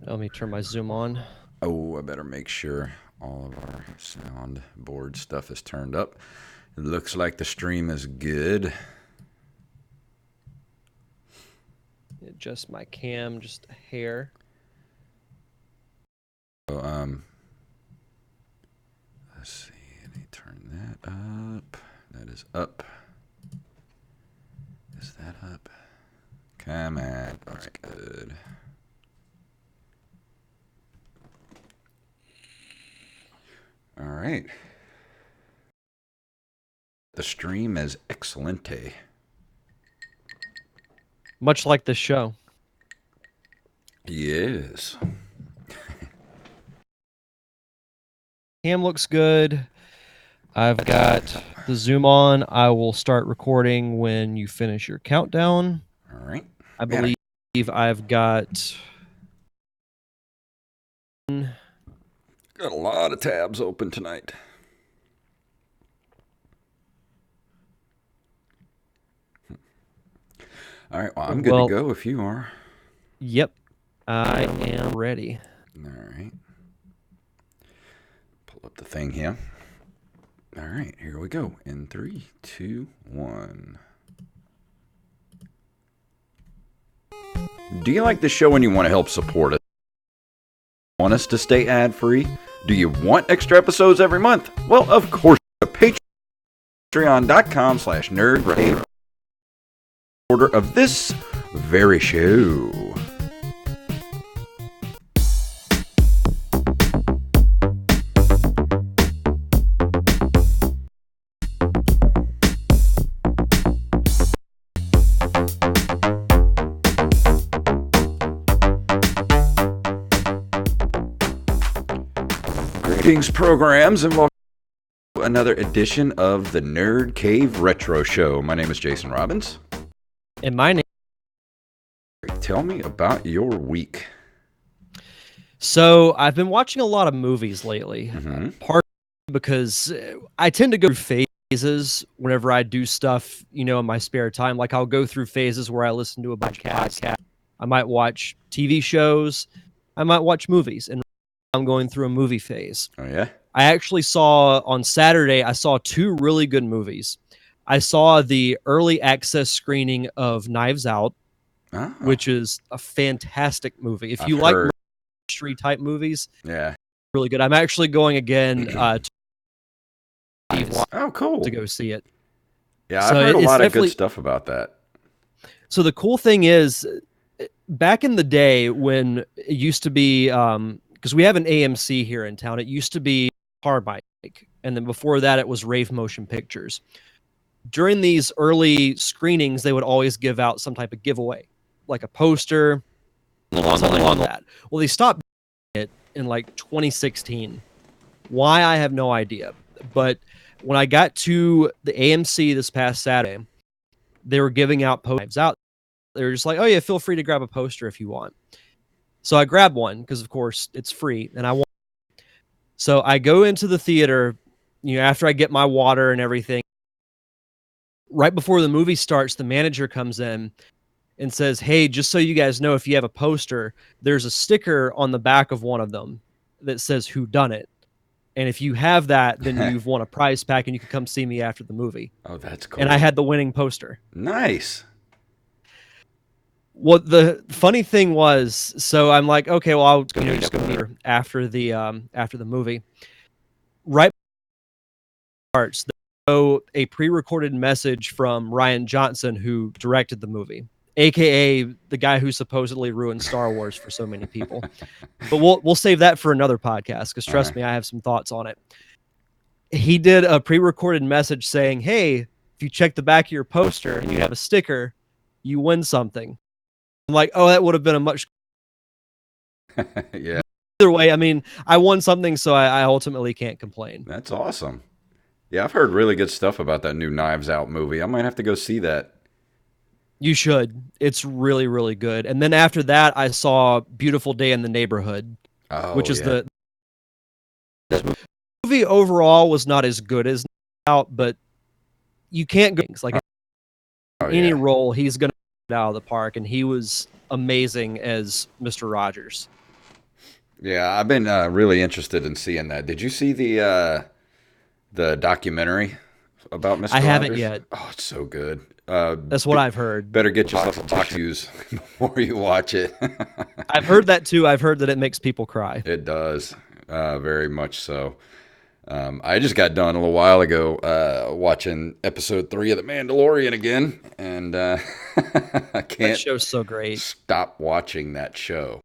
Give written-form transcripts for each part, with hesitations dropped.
Let me turn my zoom on. Oh, I better make sure all of our soundboard stuff is turned up. It looks like the stream is good. Adjust my cam just a hair. So, let's see. Let me turn that up. That is up. Is that up? Come on. That's good. All right. The stream is excelente. Much like this show. Yes. Cam looks good. I've got the zoom on. I will start recording when you finish your countdown. All right. I believe I've got... Got a lot of tabs open tonight. All right, well, I'm good to go if you are. Yep, I am ready. All right. Pull up the thing here. All right, here we go. In 3, 2, 1. Do you like the show and you want to help support it? Want us to stay ad-free? Do you want extra episodes every month? Well, of course, patreon.com/nerdcave order of this very show. Greetings, programs, and welcome to another edition of the Nerd Cave Retro Show. My name is Jason Robbins. And my name... Tell me about your week. So, I've been watching a lot of movies lately. Partly because I tend to go through phases whenever I do stuff, in my spare time. Like, I'll go through phases where I listen to a bunch of podcasts. I might watch TV shows. I might watch movies. And I'm going through a movie phase. Oh, yeah? I actually saw, on Saturday, I saw 2 really good movies. I saw the early access screening of Knives Out, which is a fantastic movie. If you like mystery-type movies, yeah, really good. I'm actually going again cool. to go see it. Yeah, I've heard a lot of good stuff about that. So the cool thing is, back in the day when it used to be, because we have an AMC here in town, it used to be Carbike, and then before that it was Rave Motion Pictures. During these early screenings, they would always give out some type of giveaway, like a poster, something like that. Well, they stopped it in like 2016. Why, I have no idea. But when I got to the AMC this past Saturday, they were giving out posters out. They were just like, oh yeah, feel free to grab a poster if you want. So I grabbed one because, of course, it's free, and I want. So I go into the theater, after I get my water and everything. Right before the movie starts, the manager comes in and says, hey, just so you guys know, if you have a poster, there's a sticker on the back of one of them that says "Who Done It?" And if you have that, then you've won a prize pack and you can come see me after the movie. Oh, that's cool. And I had the winning poster. Nice. Well, the funny thing was, so I'm like, okay, well, I'll just go here after the movie. Right parts, a pre-recorded message from Rian Johnson, who directed the movie, aka the guy who supposedly ruined Star Wars for so many people. But we'll save that for another podcast, because trust me, I have some thoughts on it. He did a pre-recorded message saying, hey, if you check the back of your poster and you have a sticker, you win something. I'm like, oh, that would have been a much... Yeah. Either way, I mean, I won something, so I ultimately can't complain. That's awesome. Yeah, I've heard really good stuff about that new Knives Out movie. I might have to go see that. You should. It's really, really good. And then after that, I saw Beautiful Day in the Neighborhood, which is the movie overall was not as good as Out, but you can't go like any role he's going to get out of the park, and he was amazing as Mr. Rogers. Yeah, I've been really interested in seeing that. Did you see the documentary about I Mr. haven't Rogers? yet. Oh, it's so good. That's what I've heard. Better get yourself a box views before you watch it. I've heard that too. I've heard that it makes people cry. It does, very much so. I just got done a little while ago watching episode 3 of The Mandalorian again, and I That can't show's so great. stop watching that show.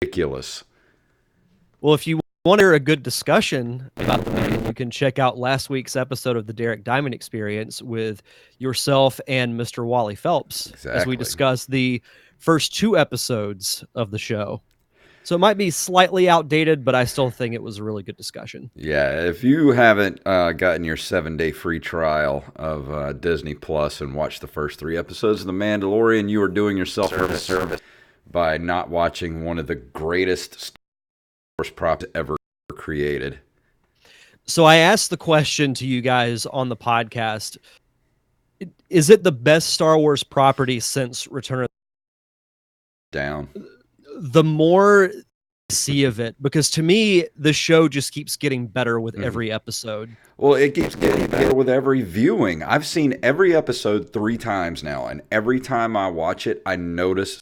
Ridiculous. Well, if you want to hear a good discussion about the movie, you can check out last week's episode of the Derek Diamond Experience with yourself and Mr. Wally Phelps as we Exactly. discuss the first 2 episodes of the show. So it might be slightly outdated, but I still think it was a really good discussion. Yeah, if you haven't gotten your 7-day free trial of Disney Plus and watched the first 3 episodes of The Mandalorian, you are doing yourself a service by not watching one of the greatest Star Wars props ever created. So I asked the question to you guys on the podcast. Is it the best Star Wars property since Return of Down. the more I see of it? Because to me, the show just keeps getting better with every episode. Well, it keeps getting better with every viewing. I've seen every episode 3 times now, and every time I watch it, I notice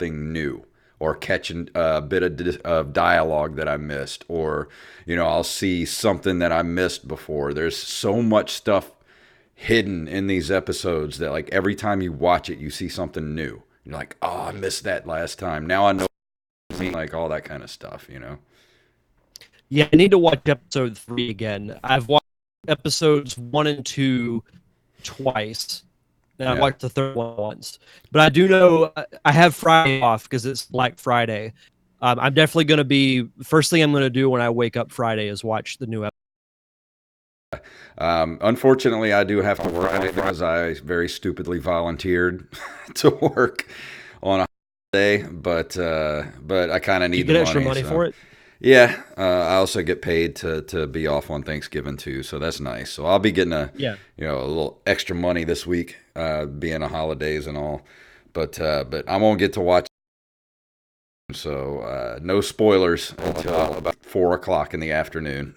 something new or catching a bit of dialogue that I missed, or I'll see something that I missed before. There's so much stuff hidden in these episodes that like every time you watch it, you see something new. You're like, oh, I missed that last time. Now I know, like all that kind of stuff. Yeah, I need to watch episode 3 again. I've watched episodes 1 and 2 twice, and I Yeah. watched the third one once. But I do know I have Friday off because it's Black Friday. I'm definitely going to be first thing I'm going to do when I wake up Friday is watch the new episode. Unfortunately, I do have to work on it because I very stupidly volunteered to work on a holiday, but I kind of You need get the extra money money for it? Yeah, I also get paid to be off on Thanksgiving too, so that's nice. So I'll be getting Yeah. a little extra money this week, being a holidays and all. But I won't get to watch. So no spoilers until about 4 o'clock in the afternoon.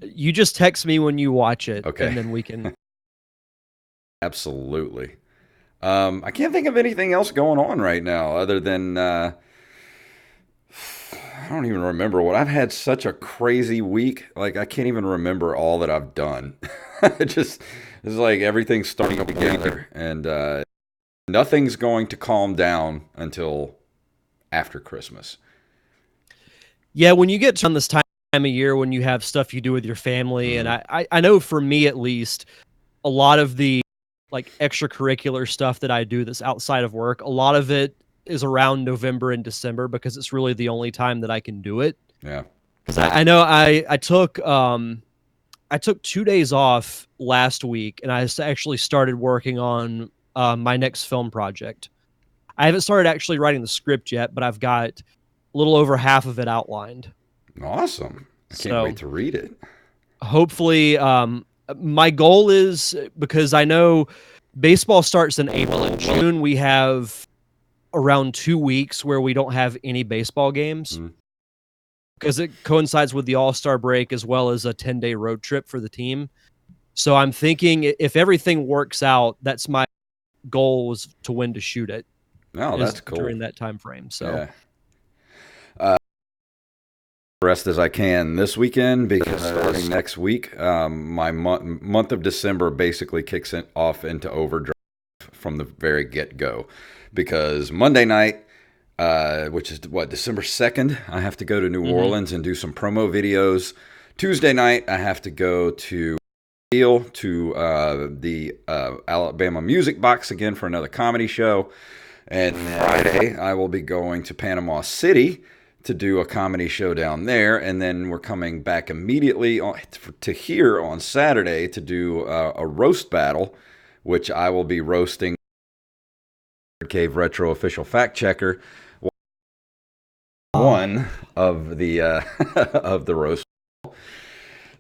You just text me when you watch it, Okay. and then we can. Absolutely. I can't think of anything else going on right now other than I don't even remember what I've had such a crazy week. Like I can't even remember all that I've done. It's like everything's starting together, and nothing's going to calm down until after Christmas. Yeah, when you get to this time of year when you have stuff you do with your family, and I know for me at least, a lot of the like extracurricular stuff that I do that's outside of work, a lot of it is around November and December because it's really the only time that I can do it. Yeah. Because I know I took 2 days off last week, and I actually started working on my next film project. I haven't started actually writing the script yet, but I've got a little over half of it outlined. Awesome. I can't So wait to read it. hopefully, my goal is because I know baseball starts in April. In June, we have around 2 weeks where we don't have any baseball games because it coincides with the All-Star break as well as a 10-day road trip for the team. So I'm thinking if everything works out, that's my goal was to when to shoot it. Oh, that's cool. During that time frame. So yeah. Rest as I can this weekend because starting next week, my month of December basically kicks it off into overdrive from the very get-go. Because Monday night, which is December 2nd, I have to go to New Orleans and do some promo videos. Tuesday night, I have to go to the Alabama Music Box again for another comedy show. And Friday, I will be going to Panama City to do a comedy show down there, and then we're coming back immediately to here on Saturday to do a roast battle, which I will be roasting Cave Retro official fact checker, one of the of the roast.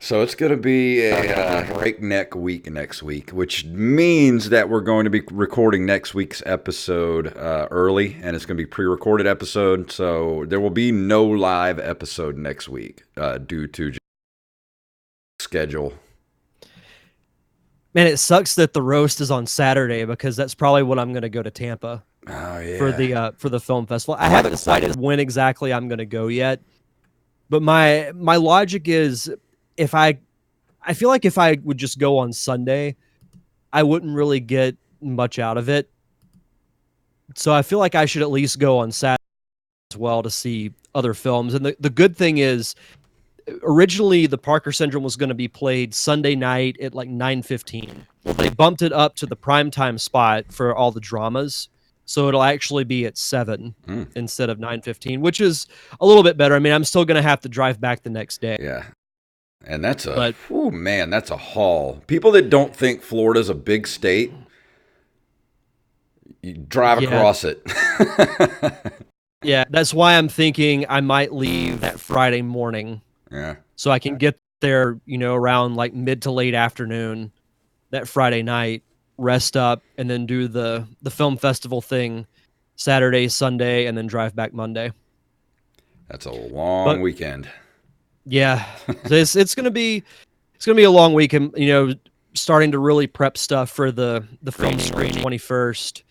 So it's going to be a breakneck week next week, which means that we're going to be recording next week's episode early, and it's going to be pre-recorded episode. So there will be no live episode next week due to schedule. Man, it sucks that the roast is on Saturday because that's probably when I'm going to go to Tampa for the film festival. I haven't decided when exactly I'm going to go yet, but my logic is I feel like if I would just go on Sunday, I wouldn't really get much out of it. So I feel like I should at least go on Saturday as well to see other films. And the good thing is, originally the Parker Syndrome was going to be played Sunday night at like 9:15. Well, they bumped it up to the primetime spot for all the dramas. So it'll actually be at 7 instead of 9:15, which is a little bit better. I mean, I'm still going to have to drive back the next day. Yeah. And that's that's a haul. People that don't think Florida's a big state, you drive across it. Yeah, that's why I'm thinking I might leave that Friday morning. Yeah. So I can get there, around like mid to late afternoon that Friday night, rest up, and then do the film festival thing Saturday, Sunday, and then drive back Monday. That's a long weekend. Yeah, it's gonna be a long week, and starting to really prep stuff for the film screening 21st.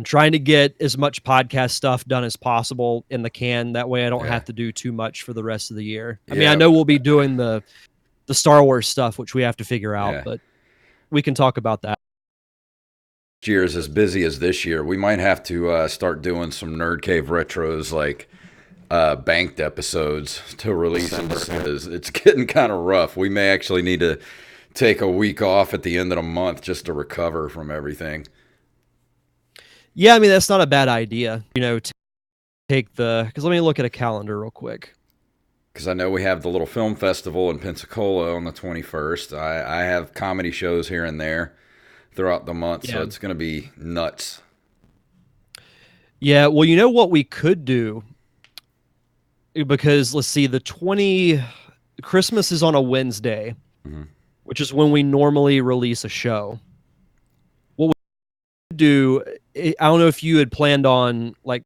Trying to get as much podcast stuff done as possible in the can. That way, I don't have to do too much for the rest of the year. I mean, I know we'll be doing the Star Wars stuff, which we have to figure out, but we can talk about that. Next year is as busy as this year. We might have to start doing some Nerd Cave retros, like banked episodes to release them because it's getting kind of rough. We may actually need to take a week off at the end of the month just to recover from everything. Yeah, I mean, that's not a bad idea, take because let me look at a calendar real quick. Because I know we have the little film festival in Pensacola on the 21st. I have comedy shows here and there throughout the month, so it's going to be nuts. Yeah, well, you know what we could do? Because let's see, Christmas is on a Wednesday, which is when we normally release a show. What we could do, I don't know if you had planned on like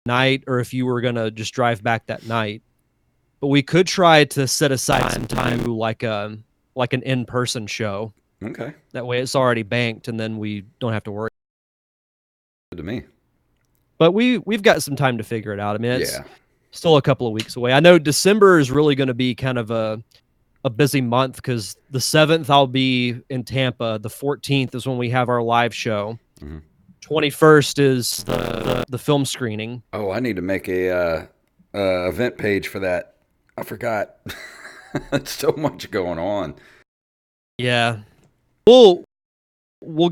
night or if you were gonna just drive back that night, but we could try to set aside some time to do like an in-person show. Okay. That way it's already banked, and then we don't have to worry. Good to me. But we've got some time to figure it out. I mean, it's still a couple of weeks away. I know December is really going to be kind of a busy month because the 7th I'll be in Tampa. The 14th is when we have our live show. 21st is the film screening. Oh, I need to make a event page for that. I forgot. It's so much going on. Yeah, we'll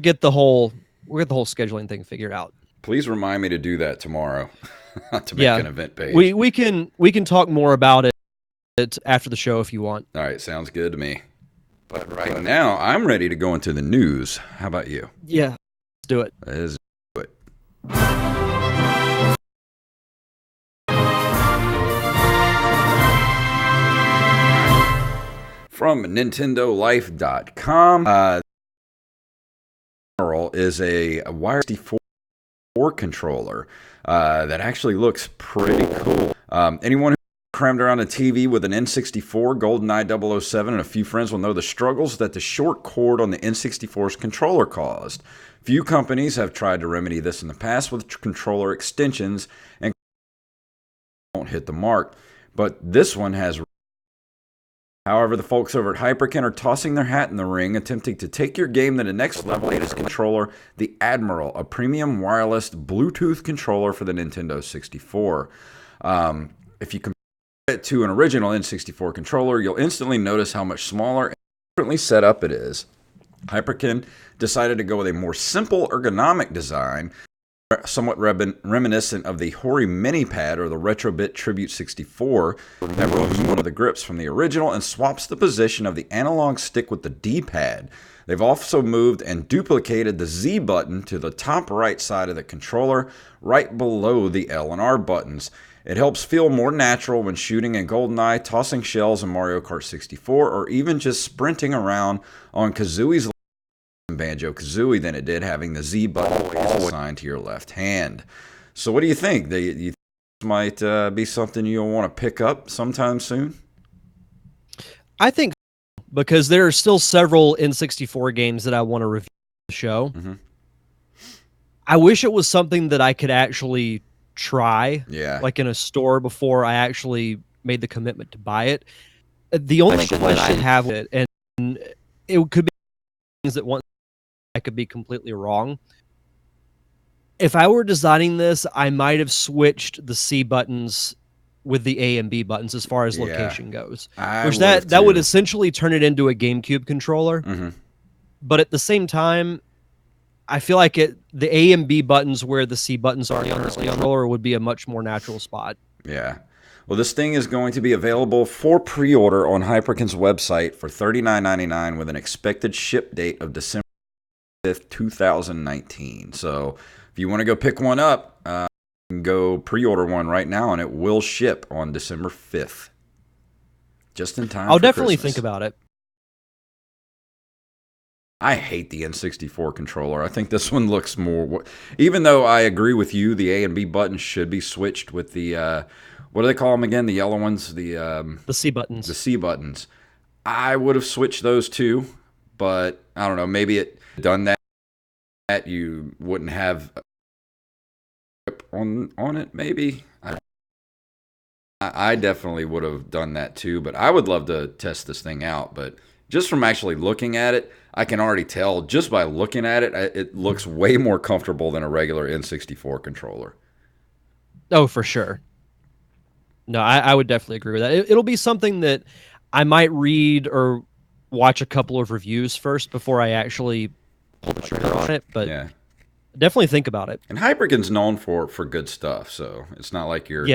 get the whole scheduling thing figured out. Please remind me to do that tomorrow. To make an event page. We can talk more about it after the show if you want. All right, sounds good to me. But right now, I'm ready to go into the news. How about you? Yeah, let's do it. Let's do it. From NintendoLife.com, is a Wire 64 controller that actually looks pretty cool. Anyone who crammed around a TV with an N64, GoldenEye 007, and a few friends will know the struggles that the short cord on the N64's controller caused. Few companies have tried to remedy this in the past with controller extensions and don't hit the mark, but this one has. However, the folks over at Hyperkin are tossing their hat in the ring, attempting to take your game to the next level with this controller, the Admiral, a premium wireless Bluetooth controller for the Nintendo 64. If you compare it to an original N64 controller, you'll instantly notice how much smaller and differently set up it is. Hyperkin decided to go with a more simple ergonomic design somewhat reminiscent of the Hori Mini Pad or the Retrobit Tribute 64 that removes one of the grips from the original and swaps the position of the analog stick with the D-pad. They've also moved and duplicated the Z button to the top right side of the controller, right below the L and R buttons. It helps feel more natural when shooting in GoldenEye, tossing shells in Mario Kart 64, or even just sprinting around on Kazooie's Banjo-Kazooie than it did having the Z button always assigned to your left hand. So what do you think? Do you think this might be something you'll want to pick up sometime soon? I think so, because there are still several N64 games that I want to review on the show. Mm-hmm. I wish it was something that I could actually try, like in a store, before I actually made the commitment to buy it. The only question I have with it, and it could be things that I could be completely wrong. If I were designing this, I might have switched the C buttons with the A and B buttons as far as location goes. Which that would essentially turn it into a GameCube controller. Mm-hmm. But at the same time, I feel like the A and B buttons where the C buttons are on this controller would be a much more natural spot. Yeah. Well, this thing is going to be available for pre-order on Hyperkin's website for $39.99 with an expected ship date of December 5th, 2019. So if you want to go pick one up, you can go pre-order one right now, and it will ship on December 5th. Just in time I'll for definitely Christmas. think about it. I hate the N64 controller. I think this one looks more... Even though I agree with you, the A and B buttons should be switched with the... what do they call them again? The yellow ones? The C buttons. The C buttons. I would have switched those too, but I don't know. Maybe it done that you wouldn't have a grip on it, maybe. I definitely would have done that too, but I would love to test this thing out. But just from actually looking at it, I can already tell just by looking at it, it looks way more comfortable than a regular N64 controller. Oh, for sure. No, I would definitely agree with that. It'll be something that I might read or watch a couple of reviews first before I actually pull the trigger on it, but yeah, definitely think about it. And Hyperkin's known for good stuff, so it's not like you're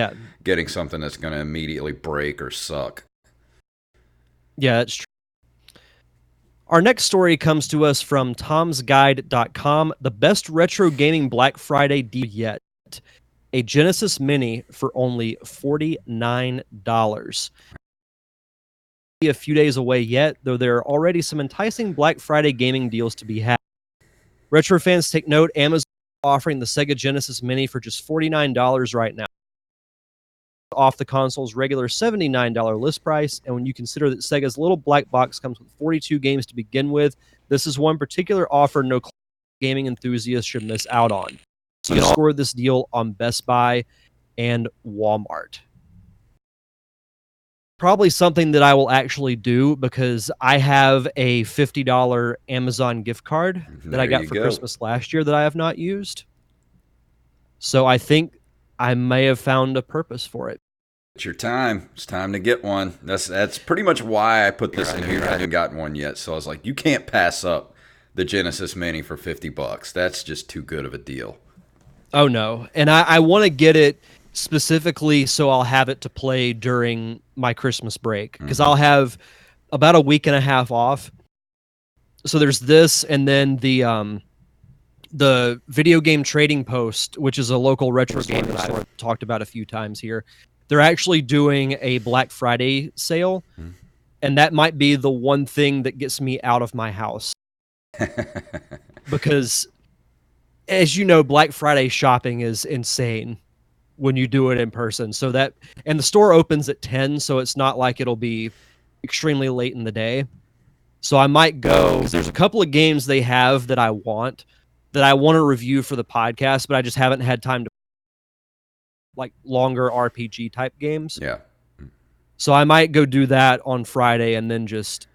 getting something that's going to immediately break or suck. Yeah, that's true. Our next story comes to us from tomsguide.com. The best retro gaming Black Friday deal yet. A Genesis Mini for only $49. A few days away yet, though there are already some enticing Black Friday gaming deals to be had. Retro fans take note, Amazon is offering the Sega Genesis Mini for just $49 right now, off the console's regular $79 list price. And when you consider that Sega's little black box comes with 42 games to begin with, this is one particular offer no gaming enthusiasts should miss out on. So you can score this deal on Best Buy and Walmart. Probably something that I will actually do because I have a $50 Amazon gift card that I got for Christmas last year that I have not used. So I think I may have found a purpose for it. It's your time. It's time to get one. That's pretty much why I put this in here. I haven't gotten one yet, so I was like, you can't pass up the Genesis Mini for $50. That's just too good of a deal. Oh no, and I want to get it specifically so I'll have it to play during my Christmas break because I'll have about a week and a half off. So there's this, and then the Video Game Trading Post, which is a local retro game that I've talked about a few times here. They're actually doing a Black Friday sale, and that might be the one thing that gets me out of my house. Because, as you know, Black Friday shopping is insane when you do it in person. So that, and the store opens at 10, so it's not like it'll be extremely late in the day. So I might go, because there's a couple of games they have that I want to review for the podcast, but I just haven't had time to, like, longer RPG type games. Yeah. So I might go do that on Friday and then just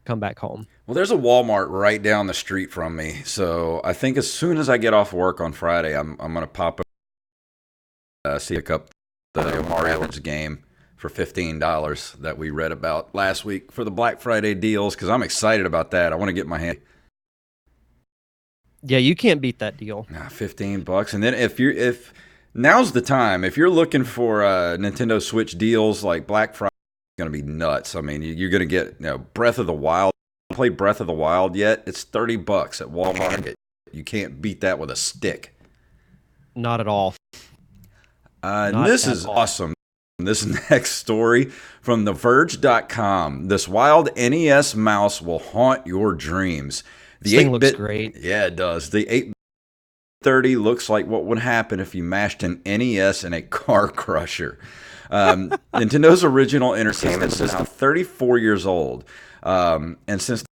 come back home. Well, there's a Walmart right down the street from me. So I think as soon as I get off work on Friday, I'm going to pop up, pick up the Mario Rabbids game for $15 that we read about last week for the Black Friday deals, because I'm excited about that. I want to get my hand. Yeah, you can't beat that deal. Nah, $15. And then if now's the time, if you're looking for Nintendo Switch deals, like Black Friday is going to be nuts. I mean, you're going to get, Breath of the Wild. Played Breath of the Wild yet? It's $30 at Walmart. You can't beat that with a stick. Not at all. And this is awesome. This next story from TheVerge.com. This wild NES mouse will haunt your dreams. This thing looks great. Yeah, it does. The 830 looks like what would happen if you mashed an NES in a car crusher. Nintendo's original entertainment system, 34 years old. And since the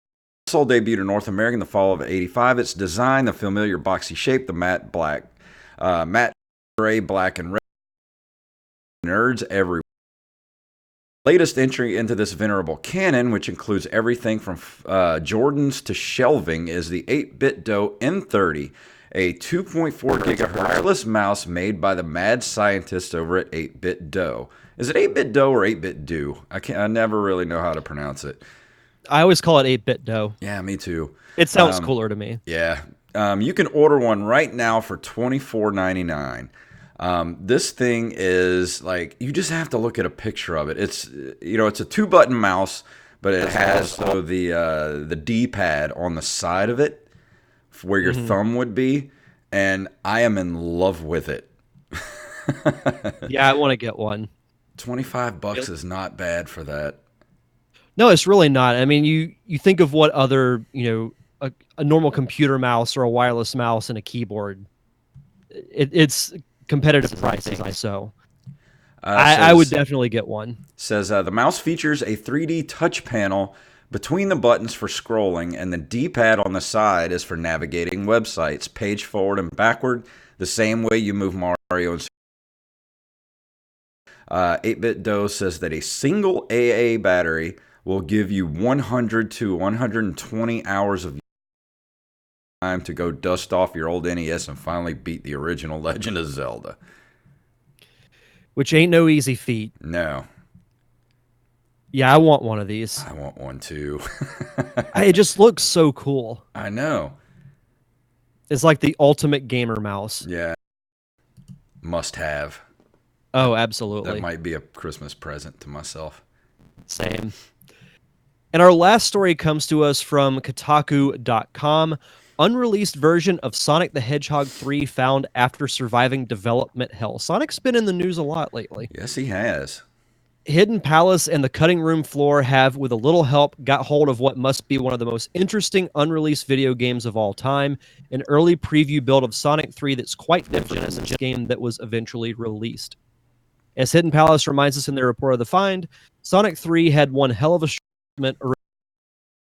console debuted in North America in the fall of '85, its design, the familiar boxy shape, the matte gray, black, and red, nerds everywhere. Latest entry into this venerable canon, which includes everything from Jordans to shelving, is the 8BitDo N30, a 2.4 gigahertz wireless mouse made by the mad scientists over at 8BitDo. Is it 8BitDo or 8BitDo? I never really know how to pronounce it. I always call it 8BitDo. Yeah, me too. It sounds cooler to me. Yeah. You can order one right now for $24.99. This thing is like, you just have to look at a picture of it. It's it's a 2-button mouse, but it has the D-pad on the side of it where your thumb would be, and I am in love with it. Yeah, I want to get one. $25 is not bad for that. No, it's really not. I mean, you think of what other, a normal computer mouse or a wireless mouse and a keyboard. It's competitive pricing, so I would definitely get one. Says the mouse features a 3D touch panel between the buttons for scrolling, and the D-pad on the side is for navigating websites, page forward and backward, the same way you move Mario and 8BitDo says that a single AA battery will give you 100 to 120 hours of time to go dust off your old NES and finally beat the original Legend of Zelda. Which ain't no easy feat. No. Yeah, I want one of these. I want one too. It just looks so cool. I know. It's like the ultimate gamer mouse. Yeah. Must have. Oh, absolutely. That might be a Christmas present to myself. Same. And our last story comes to us from Kotaku.com. Unreleased version of Sonic the Hedgehog 3 found after surviving development hell. Sonic's been in the news a lot lately. Yes, he has. Hidden Palace and the cutting room floor have, with a little help, got hold of what must be one of the most interesting unreleased video games of all time, an early preview build of Sonic 3 that's quite different as a game that was eventually released. As Hidden Palace reminds us in their report of the find, Sonic 3 had one hell of a shipment,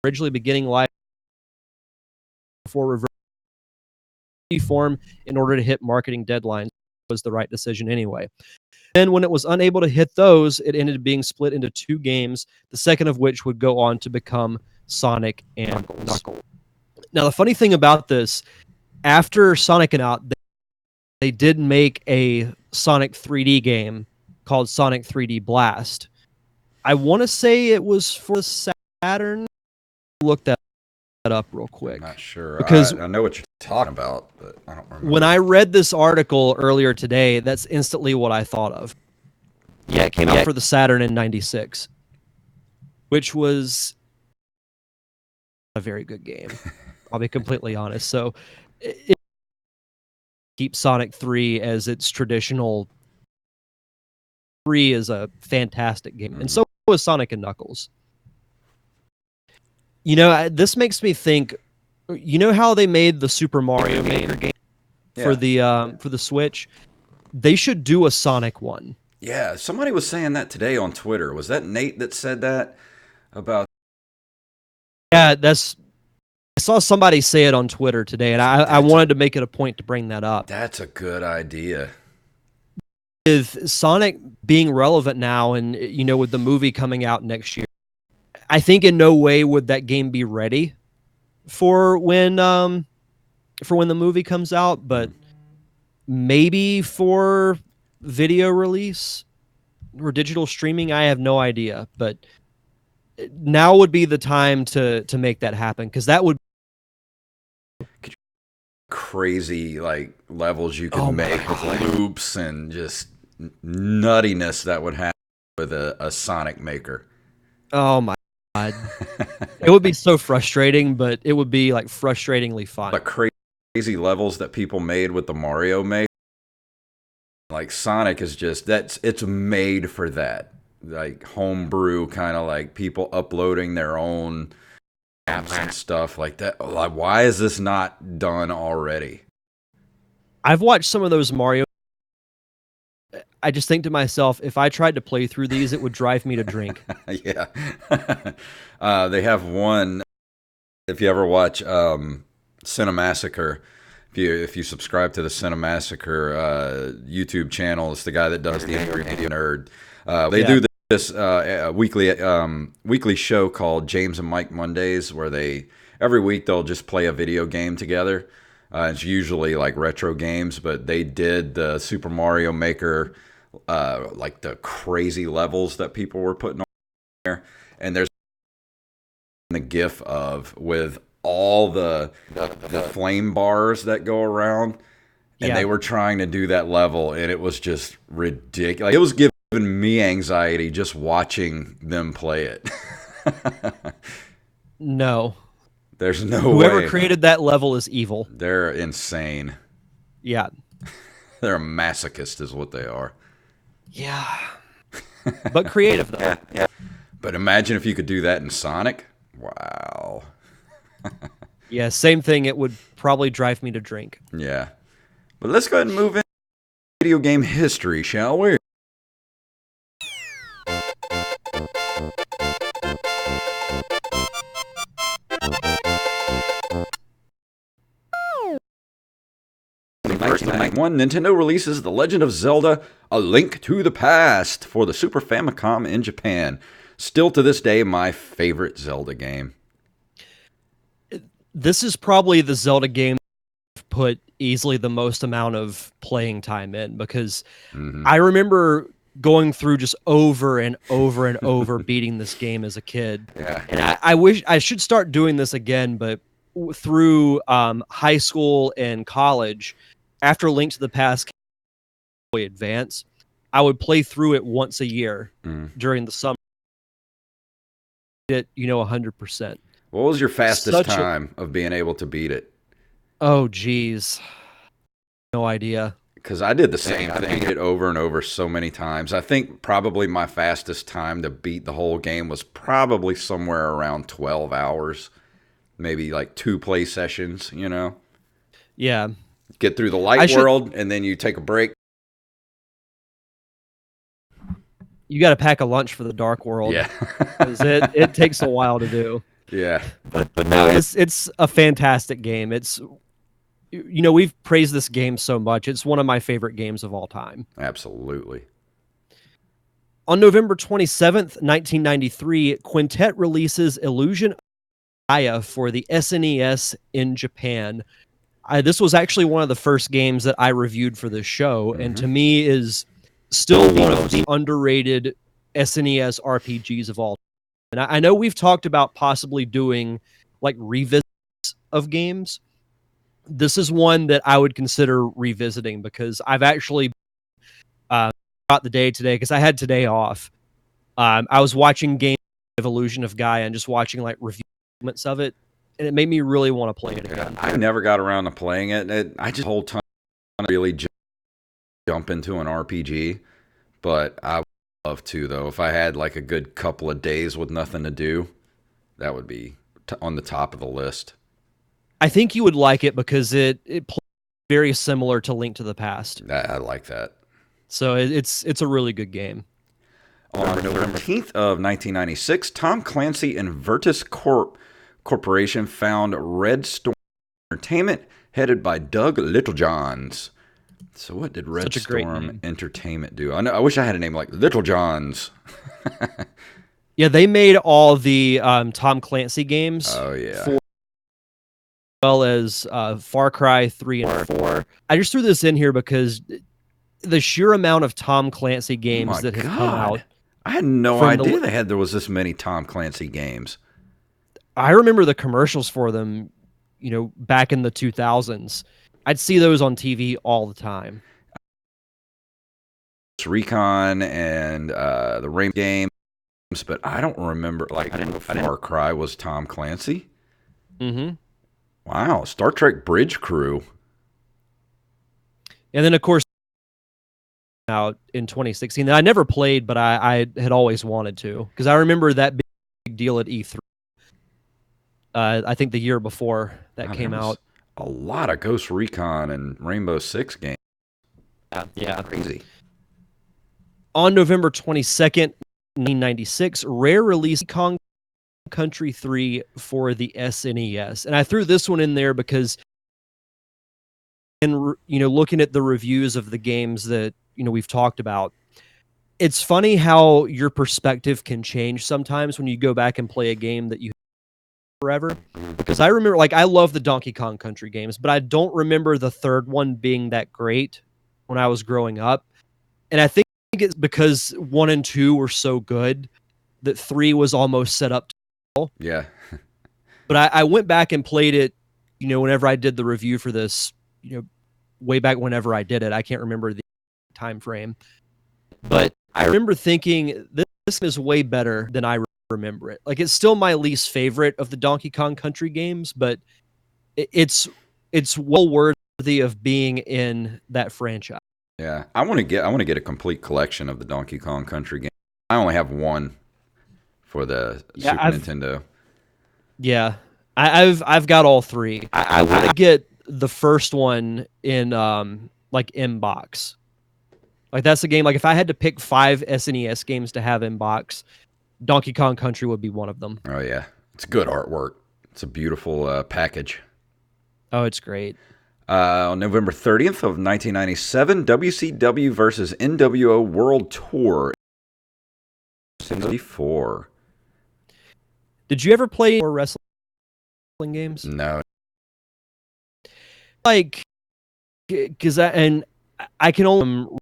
originally beginning live before reverse form in order to hit marketing deadlines. Was the right decision anyway. Then when it was unable to hit those, it ended up being split into 2 games, the second of which would go on to become Sonic and Knuckles. Now, the funny thing about this, after Sonic and Out, they did make a Sonic 3D game called Sonic 3D Blast. I want to say it was for Saturn. Look that up real quick. I'm not sure. Because I know what you're talking about, but I don't remember. When I read this article earlier today, that's instantly what I thought of. Yeah, it came out for the Saturn in '96, which was a very good game. I'll be completely honest. So it keeps Sonic 3 as its traditional. 3 is a fantastic game, and so was Sonic and Knuckles. This makes me think. You know how they made the Super Mario Maker game for the Switch? They should do a Sonic one. Yeah, somebody was saying that today on Twitter. Was that Nate that said that about? Yeah, I saw somebody say it on Twitter today, and I wanted to make it a point to bring that up. That's a good idea. With Sonic being relevant now, and with the movie coming out next year, I think in no way would that game be ready for when the movie comes out, but maybe for video release or digital streaming, I have no idea. But now would be the time to make that happen, because that would crazy like levels you could Oh my make with loops and just nuttiness that would happen with a Sonic maker. Oh my god. It would be so frustrating, but it would be like frustratingly fun. The crazy levels that people made with the Mario Maker. Like Sonic is just it's made for that. Like homebrew kind of like people uploading their own apps and stuff like that. Like, why is this not done already? I've watched some of those Mario. I just think to myself, if I tried to play through these, it would drive me to drink. Yeah. They have one. If you ever watch Cinemassacre, if you subscribe to the Cinemassacre YouTube channel, it's the guy that does the Angry Video Nerd. They do this weekly show called James and Mike Mondays, where every week they'll just play a video game together. It's usually like retro games, but they did the Super Mario Maker, like the crazy levels that people were putting on there. And there's the GIF of with all the flame bars that go around, and they were trying to do that level, and it was just ridiculous. Like, it was giving me anxiety just watching them play it. No. There's no Whoever way. created that level is evil. They're insane. Yeah. They're a masochist is what they are. Yeah. But creative, though. Yeah. But imagine if you could do that in Sonic. Wow. Yeah, same thing. It would probably drive me to drink. Yeah. But let's go ahead and move into video game history, shall we? In 1991, Nintendo releases The Legend of Zelda: A Link to the Past for the Super Famicom in Japan. Still to this day, my favorite Zelda game. This is probably the Zelda game I've put easily the most amount of playing time in, because I remember going through just over and over and over beating this game as a kid. Yeah. And I wish I should start doing this again, but through high school and college, after Link to the Past Advance, I would play through it once a year during the summer. It 100%. What was your fastest time of being able to beat it? Oh, geez. No idea. Because I did the same thing. I beat it over and over so many times. I think probably my fastest time to beat the whole game was probably somewhere around 12 hours. Maybe like 2 play sessions, Yeah. Get through the light world, and then you take a break. You got to pack a lunch for the dark world. Yeah. 'Cause it takes a while to do. Yeah. But no, it's a fantastic game. It's we've praised this game so much. It's one of my favorite games of all time. Absolutely. On November 27th, 1993, Quintet releases Illusion of Gaia for the SNES in Japan. This was actually one of the first games that I reviewed for this show, and to me is still one of the underrated SNES RPGs of all time. And I know we've talked about possibly doing like revisits of games. This is one that I would consider revisiting, because I've actually got the day today, because I had today off. I was watching Game Illusion of Gaia and just watching like review segments of it, and it made me really want to play it again. I never got around to playing it. I just the whole time really jump into an RPG, but I would love to, though. If I had like a good couple of days with nothing to do, that would be on the top of the list. I think you would like it because it plays very similar to Link to the Past. I like that. So it's a really good game. On November 15th of 1996, Tom Clancy and Virtus Corporation found Red Storm Entertainment, headed by Doug Littlejohns. So what did Red Storm Entertainment do? I wish I had a name like Littlejohns. Yeah, they made all the Tom Clancy games. Oh, yeah. As well as Far Cry 3 and 4. I just threw this in here because the sheer amount of Tom Clancy games that have come out. I had no idea there was this many Tom Clancy games. I remember the commercials for them, back in the 2000s. I'd see those on TV all the time. Recon and the Rainbow games, but I don't remember. Like, I didn't know Far Cry was Tom Clancy. Mm-hmm. Wow, Star Trek Bridge Crew. And then, of course, out in 2016 that I never played, but I had always wanted to, because I remember that big deal at E3. I think the year before that came out. A lot of Ghost Recon and Rainbow Six games. Yeah. Crazy. On November 22nd, 1996, Rare released Kong Country 3 for the SNES. And I threw this one in there because, and looking at the reviews of the games that we've talked about, it's funny how your perspective can change sometimes when you go back and play a game that you forever. Because I remember, like, I love the Donkey Kong Country games, but I don't remember the third one being that great when I was growing up. And I think it's because 1 and 2 were so good that 3 was almost set up to fail. Yeah. But I went back and played it, whenever I did the review for this, way back whenever I did it. I can't remember the time frame. But I remember thinking, this is way better than I remember it. Like, it's still my least favorite of the Donkey Kong Country games, but it's well worthy of being in that franchise. Yeah, I want to get a complete collection of the Donkey Kong Country games. I only have one for the Super Nintendo. Yeah, I've got all 3. I want to get the first one in like inbox. Like, that's a game. Like, if I had to pick 5 SNES games to have inbox, Donkey Kong Country would be one of them. Oh yeah, it's good artwork. It's a beautiful package. Oh, it's great. On November 30th of 1997, WCW versus NWO World Tour. 74. Did you ever play more wrestling games? No. Like, because I can only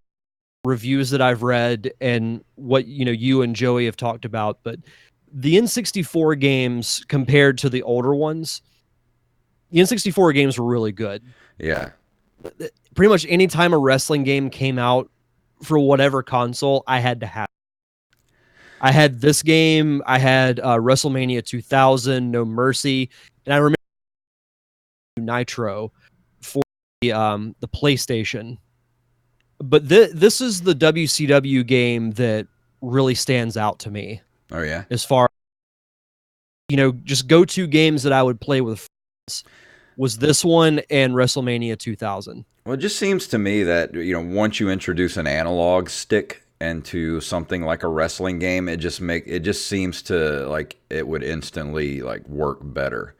reviews that I've read and what you and Joey have talked about, but the N64 games compared to the older ones, the N64 games were really good. Yeah. Pretty much any time a wrestling game came out for whatever console, I had to have it. I had this game, I had WrestleMania 2000, No Mercy, and I remember Nitro for the PlayStation. But this is the WCW game that really stands out to me. Oh yeah. As far just go-to games that I would play with friends was this one and WrestleMania 2000. Well, it just seems to me that once you introduce an analog stick into something like a wrestling game, it just seems to like it would instantly like work better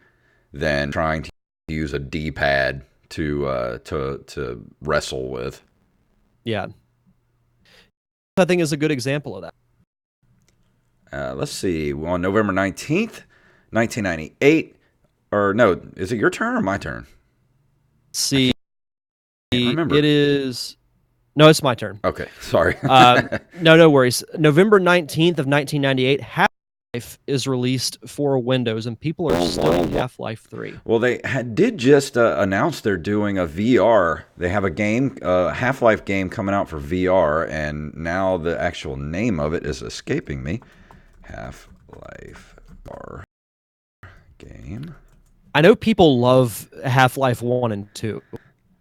than trying to use a D-pad to wrestle with. Yeah, I think is a good example of that. Let's see. On November 19th, 1998, or no, is it your turn or my turn? See, it is. No, it's my turn. Okay, sorry. No worries. November 19th of 1998, Half-Life is released for Windows, and people are still in Half-Life 3. Well, they did just announce they're doing a VR. They have a game, Half-Life game coming out for VR, and now the actual name of it is escaping me. Half-Life VR game. I know people love Half-Life 1 and 2.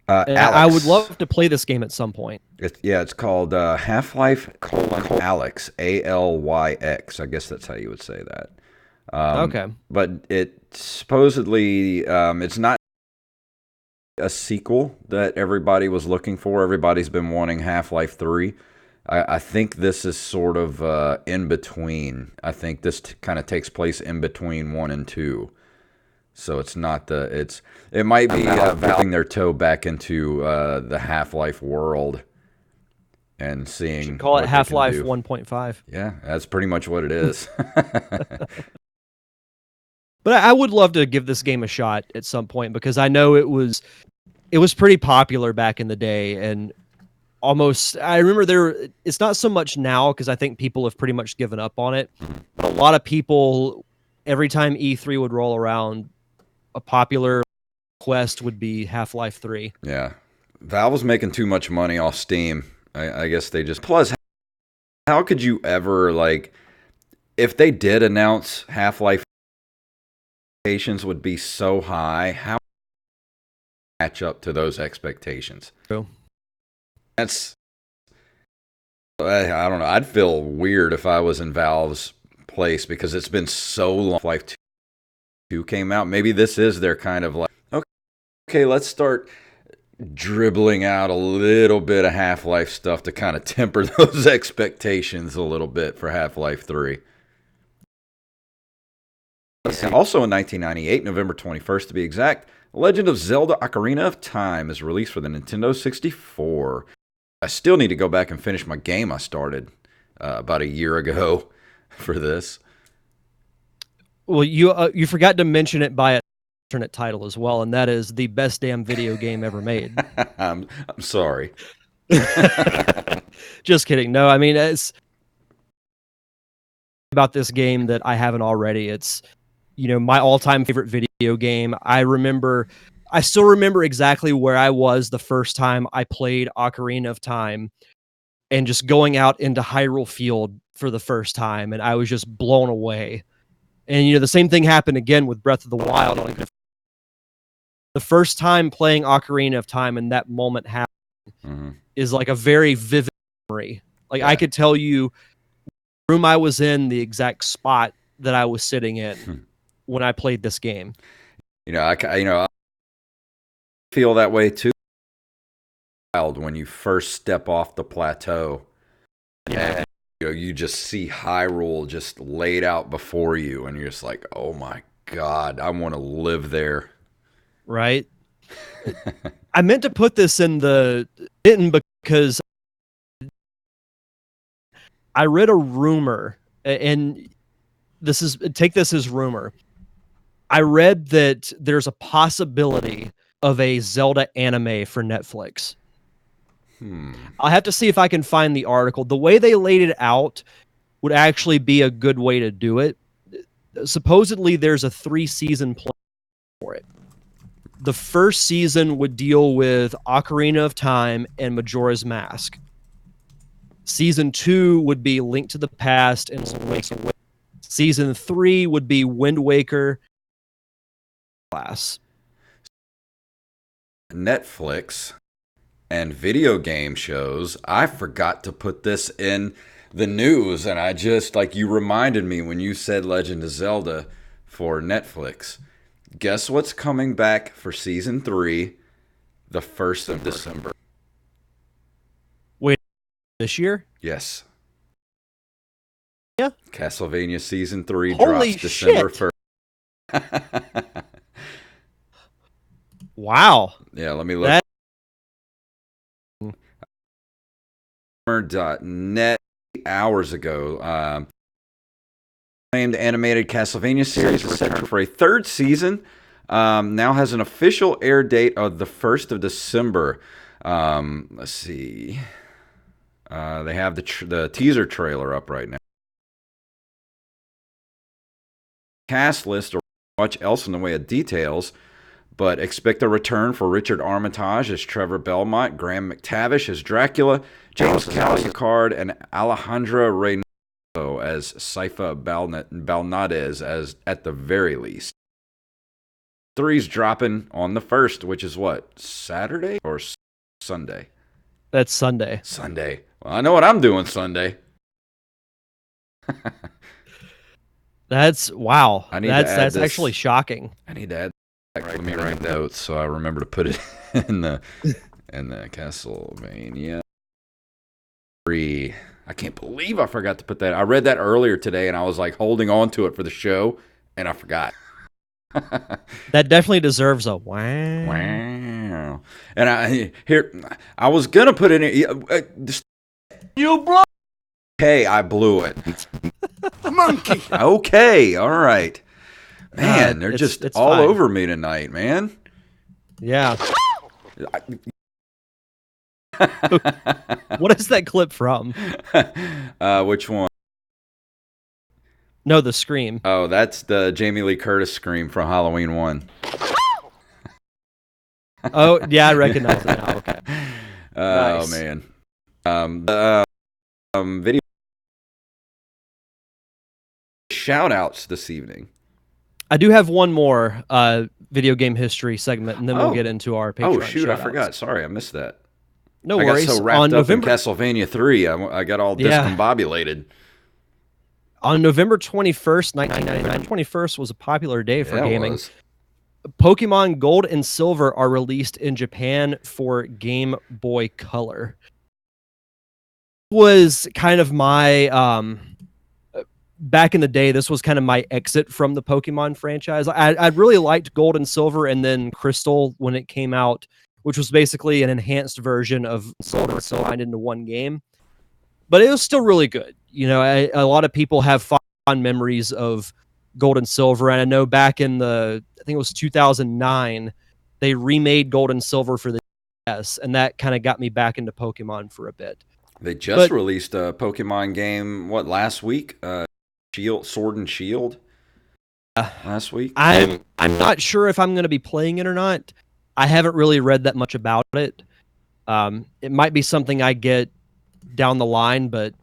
I would love to play this game at some point. It's called Half-Life Alyx, ALYX. I guess that's how you would say that. Okay. But it supposedly, it's not a sequel that everybody was looking for. Everybody's been wanting Half-Life 3. I think this is sort of in between. I think this kind of takes place in between 1 and 2. So it's not it might be dipping their toe back into the Half-Life world and seeing. Should call it Half-Life 1.5. Yeah, that's pretty much what it is. But I would love to give this game a shot at some point because I know it was pretty popular back in the day, and I remember it's not so much now because I think people have pretty much given up on it. But a lot of people, every time E3 would roll around, a popular quest would be Half-Life 3. Yeah. Valve was making too much money off Steam. I guess they just. Plus, how could you ever, like, if they did announce Half-Life, expectations would be so high, how match up to those expectations? True. That's. I don't know. I'd feel weird if I was in Valve's place because it's been so long. Half-Life 2 came out. Maybe this is their kind of like, okay, let's start dribbling out a little bit of Half-Life stuff to kind of temper those expectations a little bit for Half-Life 3. Also in 1998, November 21st to be exact, Legend of Zelda Ocarina of Time is released for the Nintendo 64. I still need to go back and finish my game I started about a year ago for this. Well, you forgot to mention it by an alternate title as well, and that is the best damn video game ever made. I'm sorry. Just kidding. No, I mean, it's about this game that I haven't already. It's, my all-time favorite video game. I still remember exactly where I was the first time I played Ocarina of Time and just going out into Hyrule Field for the first time, and I was just blown away. And, the same thing happened again with Breath of the Wild. The first time playing Ocarina of Time and that moment happened is like a very vivid memory. Like, I could tell you the room I was in, the exact spot that I was sitting in when I played this game. I feel that way too. When you first step off the plateau, and you just see Hyrule just laid out before you, and you're just like, oh my God, I want to live there. Right? I meant to put this in didn't because I read a rumor, and take this as rumor. I read that there's a possibility of a Zelda anime for Netflix. I'll have to see if I can find the article. The way they laid it out would actually be a good way to do it. Supposedly, there's a 3-season plan for it. The first season would deal with Ocarina of Time and Majora's Mask. Season 2 would be Link to the Past and Link's Awakening. Season 3 would be Wind Waker. Netflix and video game shows. I forgot to put this in the news, and I just, like, you reminded me when you said Legend of Zelda for Netflix. Guess what's coming back for season 3 the 1st of December? Wait, this year? Yes. Yeah. Castlevania season 3 Holy drops December shit. 1st. Wow. Yeah, let me look. Net hours ago. Named animated Castlevania series return for a 3rd season. Now has an official air date of the 1st of December. Let's see. They have the teaser trailer up right now. Cast list or much else in the way of details, but expect a return for Richard Armitage as Trevor Belmont, Graham McTavish as Dracula, James Alucard, and Alejandra Reynoso as Saifa Balnades as at the very least. 3's dropping on the 1st, which is what, Saturday or Sunday? That's Sunday. Sunday. Well, I know what I'm doing Sunday. That's wow. That's this. actually shocking. I need to add. Let me write notes so I remember to put it in the Castlevania 3. I can't believe I forgot to put that. I read that earlier today, and I was like holding on to it for the show, and I forgot. That definitely deserves a wow. Wow. And I was gonna put it in. You blew. Okay, I blew it. Monkey. Okay, all right. Man, they're just all fine. over me tonight, man. Yeah. What is that clip from? Which one? No, the scream. Oh, that's the Jamie Lee Curtis scream from Halloween 1. Oh, yeah, I recognize it now. Okay. Oh Nice. man. The video shout outs this evening. I do have one more video game history segment, and then we'll get Oh. into our Oh Patreon shoot, I shout-outs. forgot. Sorry, I missed that. No I got worries. so wrapped On up in November, Castlevania 3, I got all yeah, discombobulated. on November 21st, 1999, 21st was a popular day for Yeah, it gaming. was. Pokemon Gold and Silver are released in Japan for Game Boy Color. Was kind of my back in the day, this was kind of my exit from the Pokemon franchise. I really liked Gold and Silver, and then Crystal when it came out, which was basically an enhanced version of Silver combined into one game. But it was still really good. You know, a lot of people have fond memories of Gold and Silver, and I know back in I think it was 2009, they remade Gold and Silver for the DS, and that kind of got me back into Pokemon for a bit. They just But released a Pokemon game, last week? Sword and Shield last week. I'm not sure if I'm going to be playing it or not. I haven't really read that much about it. It might be something I get down the line, but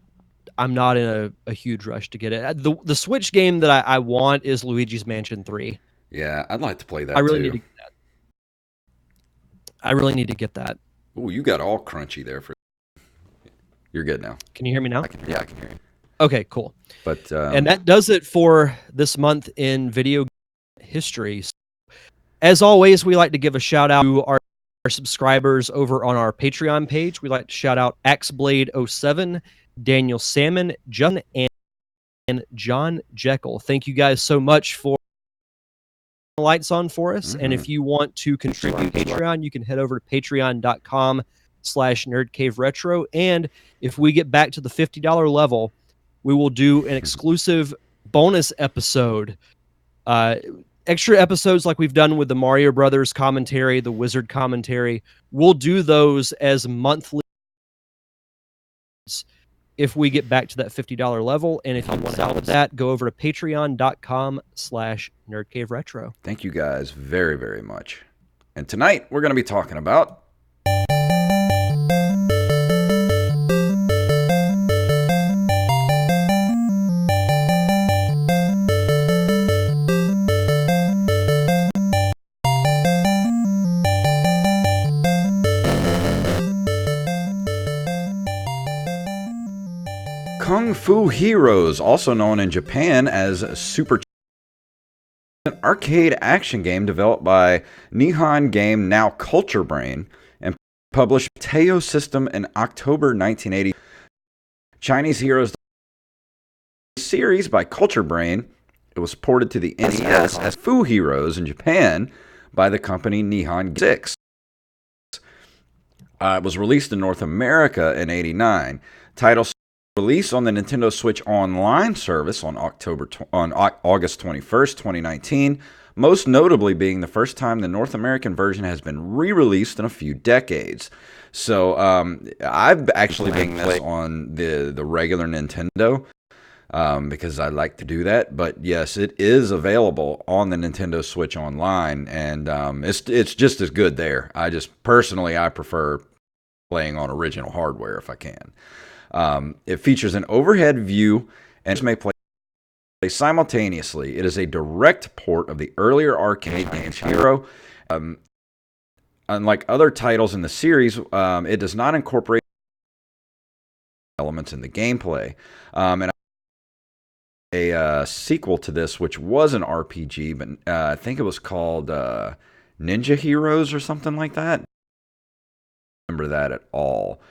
I'm not in a huge rush to get it. The Switch game that I want is Luigi's Mansion 3. Yeah, I'd like to play that I really too. need to get that. I really need to get that. Ooh, you got all crunchy there for. You're good now. Can you hear me now? I can hear you. Okay, cool. But And that does it for this month in video history. As always, we like to give a shout out to our subscribers over on our Patreon page. We like to shout out Axeblade07, Daniel Salmon, John, and John Jekyll. Thank you guys so much for the lights on for us. And if you want to contribute to Patreon, you can head over to patreon.com/nerdcaveretro. And if we get back to the $50 level, we will do an exclusive bonus episode. Extra episodes like we've done with the Mario Brothers commentary, the Wizard commentary. We'll do those as monthly if we get back to that $50 level. And if you want to help with that, go over to patreon.com/nerdcaveretro. Thank you guys very, very much. And tonight we're going to be talking about Kung Fu Heroes, also known in Japan as Super, an arcade action game developed by Nihon Game, now Culture Brain, and published by Teo System in October 1980. Chinese Heroes series by Culture Brain. It was ported to the NES as Fu Heroes in Japan by the company Nihon 6. It was released in North America in '89. Title release on the Nintendo Switch Online service on August 21st, 2019, most notably being the first time the North American version has been re-released in a few decades. So I've actually been playing this on the regular Nintendo because I like to do that. But yes, it is available on the Nintendo Switch Online, and it's just as good there. I prefer playing on original hardware if I can. It features an overhead view and may play simultaneously. It is a direct port of the earlier arcade game Hero. Unlike other titles in the series, it does not incorporate elements in the gameplay. And a sequel to this, which was an RPG, but I think it was called Ninja Heroes or something like that. I don't remember that at all.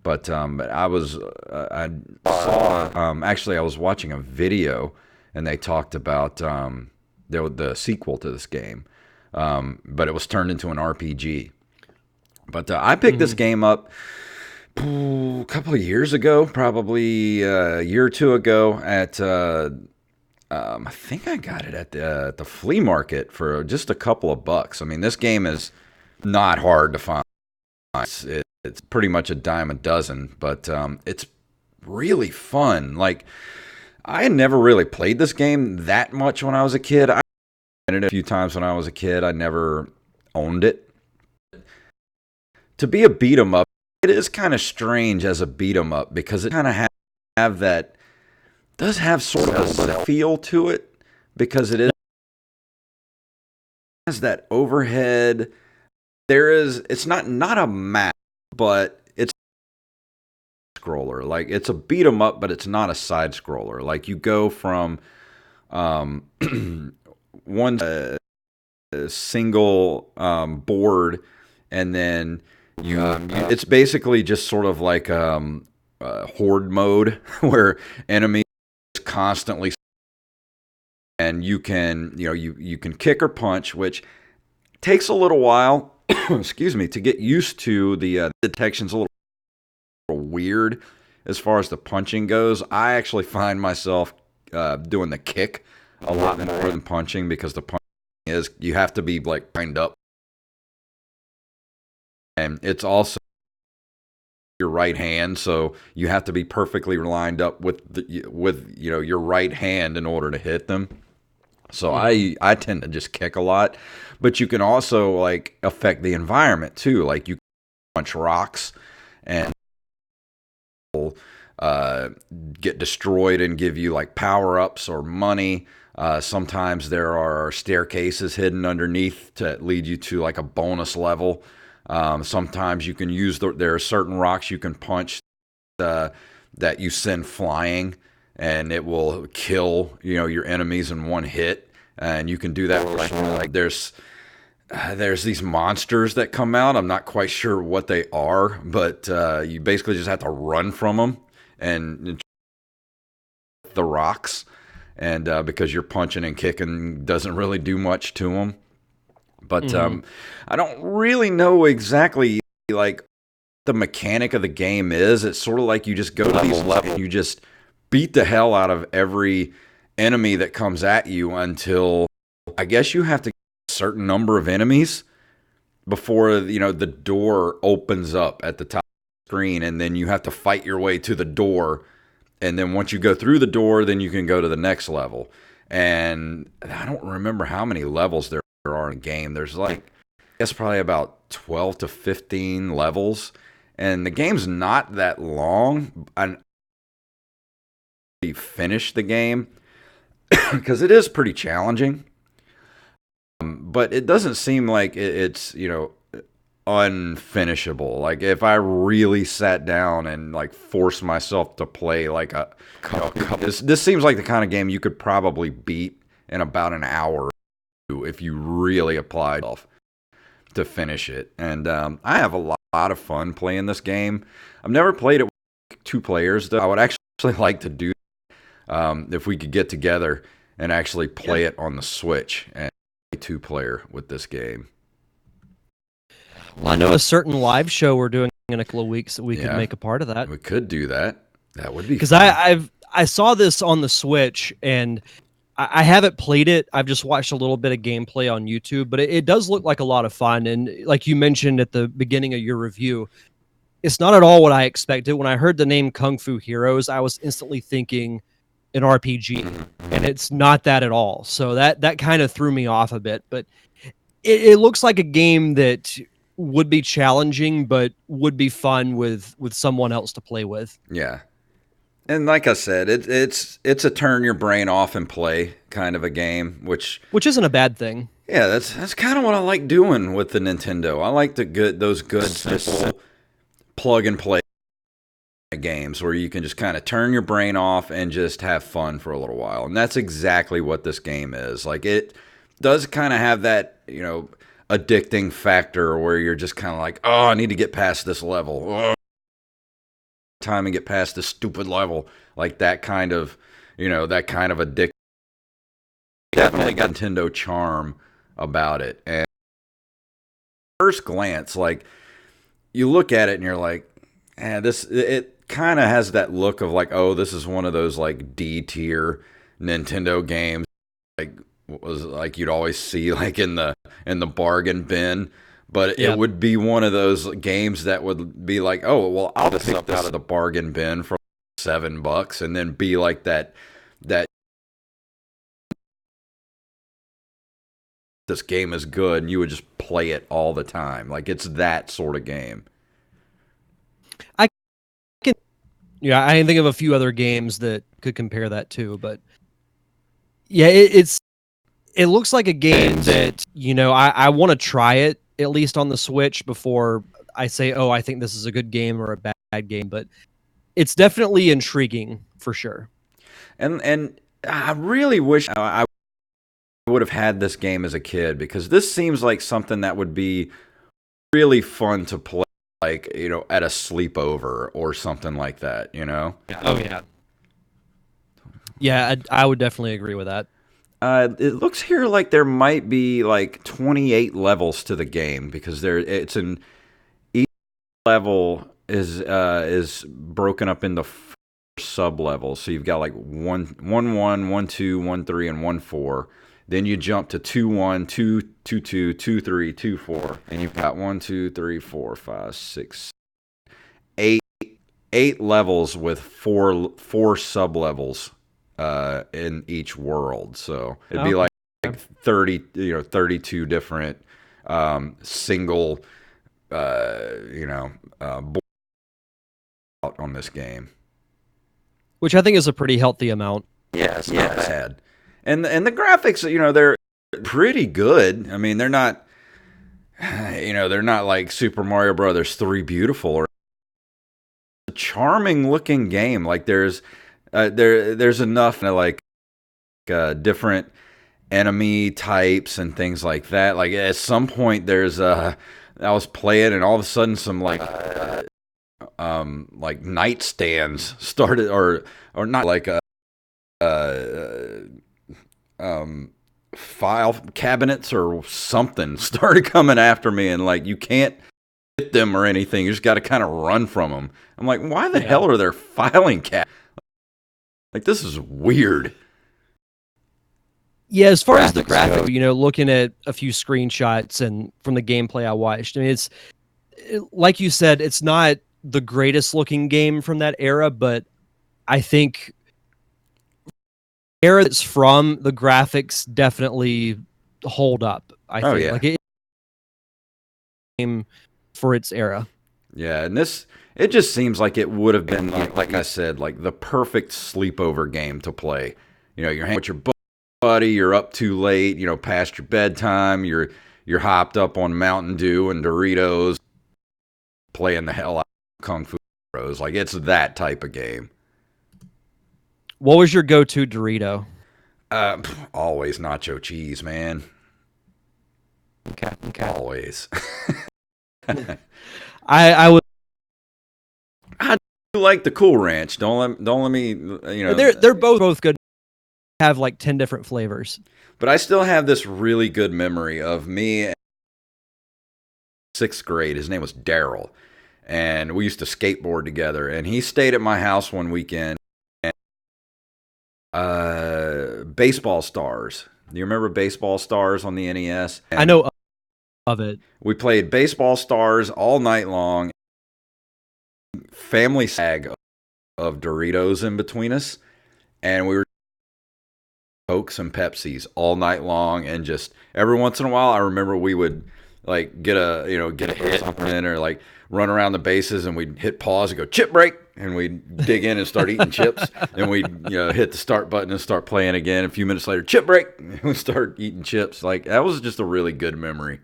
But I was watching a video, and they talked about the sequel to this game, but it was turned into an RPG. But I picked this game up a couple of years ago, probably a year or two ago at I think I got it at the flea market for just a couple of bucks. I mean, this game is not hard to find. It's pretty much a dime a dozen, but it's really fun. Like, I had never really played this game that much when I was a kid. I played it a few times when I was a kid. I never owned it. to be a beat 'em up, it is kind of strange as a beat 'em up because it kind of have that does have sort of a feel to it because it has that overhead. It's not a map, but it's a scroller. Like it's a beat 'em up, but it's not a side scroller. Like you go from um, one single board, and then it's basically just sort of like horde mode where enemies constantly, and you can you can kick or punch, which takes a little while excuse me, to get used to. The detection's a little weird as far as the punching goes. I actually find myself doing the kick a lot more than punching, because the punching is, you have to be like lined up, and it's also your right hand, so you have to be perfectly lined up with your right hand in order to hit them. So I tend to just kick a lot, but you can also like affect the environment too. Like you can punch rocks and get destroyed and give you like power ups or money. Sometimes there are staircases hidden underneath to lead you to like a bonus level. Sometimes you can use there are certain rocks you can punch that you send flying, and it will kill your enemies in one hit. And you can do that with like there's these monsters that come out. I'm not quite sure what they are, but you basically just have to run from them and the rocks, and because you're punching and kicking doesn't really do much to them. But I don't really know exactly like the mechanic of the game is. It's sort of like you just go to these levels and you just beat the hell out of every enemy that comes at you until, I guess, you have to get a certain number of enemies before the door opens up at the top of the screen, and then you have to fight your way to the door. And then once you go through the door, then you can go to the next level. And I don't remember how many levels there are in a game. There's like, I guess, probably about 12 to 15 levels. And the game's not that long. I finished the game because it is pretty challenging. But it doesn't seem like it's unfinishable. Like if I really sat down and like forced myself to play like a couple, this seems like the kind of game you could probably beat in about an hour if you really applied yourself to finish it. And I have a lot of fun playing this game. I've never played it with 2 players though. I would actually like to do if we could get together and actually play it on the Switch and play 2-player with this game. Well, I know a certain live show we're doing in a couple of weeks that we could make a part of that. We could do that. That would be because I saw this on the Switch, and I haven't played it. I've just watched a little bit of gameplay on YouTube, but it does look like a lot of fun. And like you mentioned at the beginning of your review, it's not at all what I expected. When I heard the name Kung Fu Heroes, I was instantly thinking an RPG, and it's not that at all. So that kind of threw me off a bit. But it looks like a game that would be challenging, but would be fun with someone else to play with. Yeah. And like I said, it's a turn your brain off and play kind of a game, which isn't a bad thing. Yeah, that's kind of what I like doing with the Nintendo. I like those good simple plug and play games where you can just kind of turn your brain off and just have fun for a little while. And that's exactly what this game is. Like it does kind of have that, addicting factor where you're just kind of like, oh, I need to get past this level. Oh, time and get past this stupid level. Like that kind of addiction. Definitely got Nintendo charm about it. And first glance, like you look at it and you're like, it kind of has that look of like, oh, this is one of those like D tier Nintendo games, like was like you'd always see like in the bargain bin. But it would be one of those games that would be like, oh, well, I'll pick this out of the bargain bin for $7 and then be like that this game is good, and you would just play it all the time. Like it's that sort of game. I can, yeah, I can think of a few other games that could compare that too, but yeah, it looks like a game that, I want to try it at least on the Switch before I say, oh, I think this is a good game or a bad game, but it's definitely intriguing for sure. And I really wish I would have had this game as a kid, because this seems like something that would be really fun to play, like, at a sleepover or something like that, Oh yeah. Yeah, I would definitely agree with that. It looks here like there might be like 28 levels to the game, because each level is broken up into four sub levels. So you've got like 1-1, 1-2, 1-3, and 1-4. Then you jump to 2-1, 2-2, 2-3, 2-4, and you've got 1, 2, 3, 4, 5, 6, 8 levels with four sub levels in each world. So it'd be like 30, 32 different single, on this game, which I think is a pretty healthy amount. Yeah, it's not bad. And the graphics, they're pretty good. I mean, they're not, they're not like Super Mario Brothers 3 beautiful, or a charming looking game. Like there's enough like different enemy types and things like that. Like at some point I was playing, and all of a sudden some like nightstands started, or not, like file cabinets or something started coming after me, and like you can't hit them or anything. You just got to kind of run from them. I'm like, why the hell are there filing cabinets? Like, this is weird. Yeah, as far as the graphic, looking at a few screenshots and from the gameplay I watched, I mean, like you said, it's not the greatest looking game from that era, but I think the era it's from, the graphics definitely hold up. I think like it game for its era. Yeah, and it just seems like it would have been, like I said, like the perfect sleepover game to play. You're hanging with your buddy, you're up too late, past your bedtime, you're hopped up on Mountain Dew and Doritos, playing the hell out of Kung Fu Bros. Like, it's that type of game. What was your go-to Dorito? Always nacho cheese, man. Okay. Always. I would. I do like the Cool Ranch. Don't let me. They're both good. Have like 10 different flavors. But I still have this really good memory of me in 6th grade. His name was Daryl, and we used to skateboard together. And he stayed at my house one weekend. Baseball Stars. Do you remember Baseball Stars on the NES? And I know of it. We played Baseball Stars all night long. Family sag of Doritos in between us, and we were Cokes and Pepsis all night long. And just every once in a while, I remember we would like get a hit or something, or like run around the bases, and we'd hit pause and go chip break, and we'd dig in and start eating chips, and we'd hit the start button and start playing again. A few minutes later, chip break, and we start eating chips. Like, that was just a really good memory.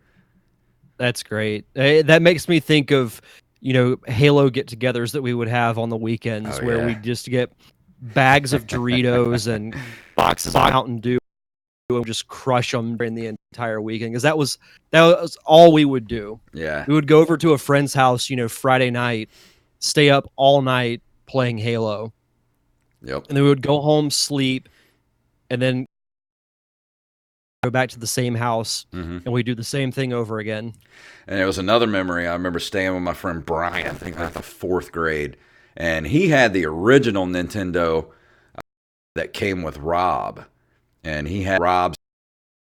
That's great. That makes me think of Halo get-togethers that we would have on the weekends, where we'd just get bags of Doritos and boxes of Mountain Dew and just crush them during the entire weekend, because that was all we would do. Yeah, we would go over to a friend's house, Friday night, stay up all night playing Halo. Yep. And then we would go home, sleep, and then go back to the same house, and we do the same thing over again. And it was another memory. I remember staying with my friend Brian, I think like the 4th grade, and he had the original Nintendo that came with Rob, and he had Rob's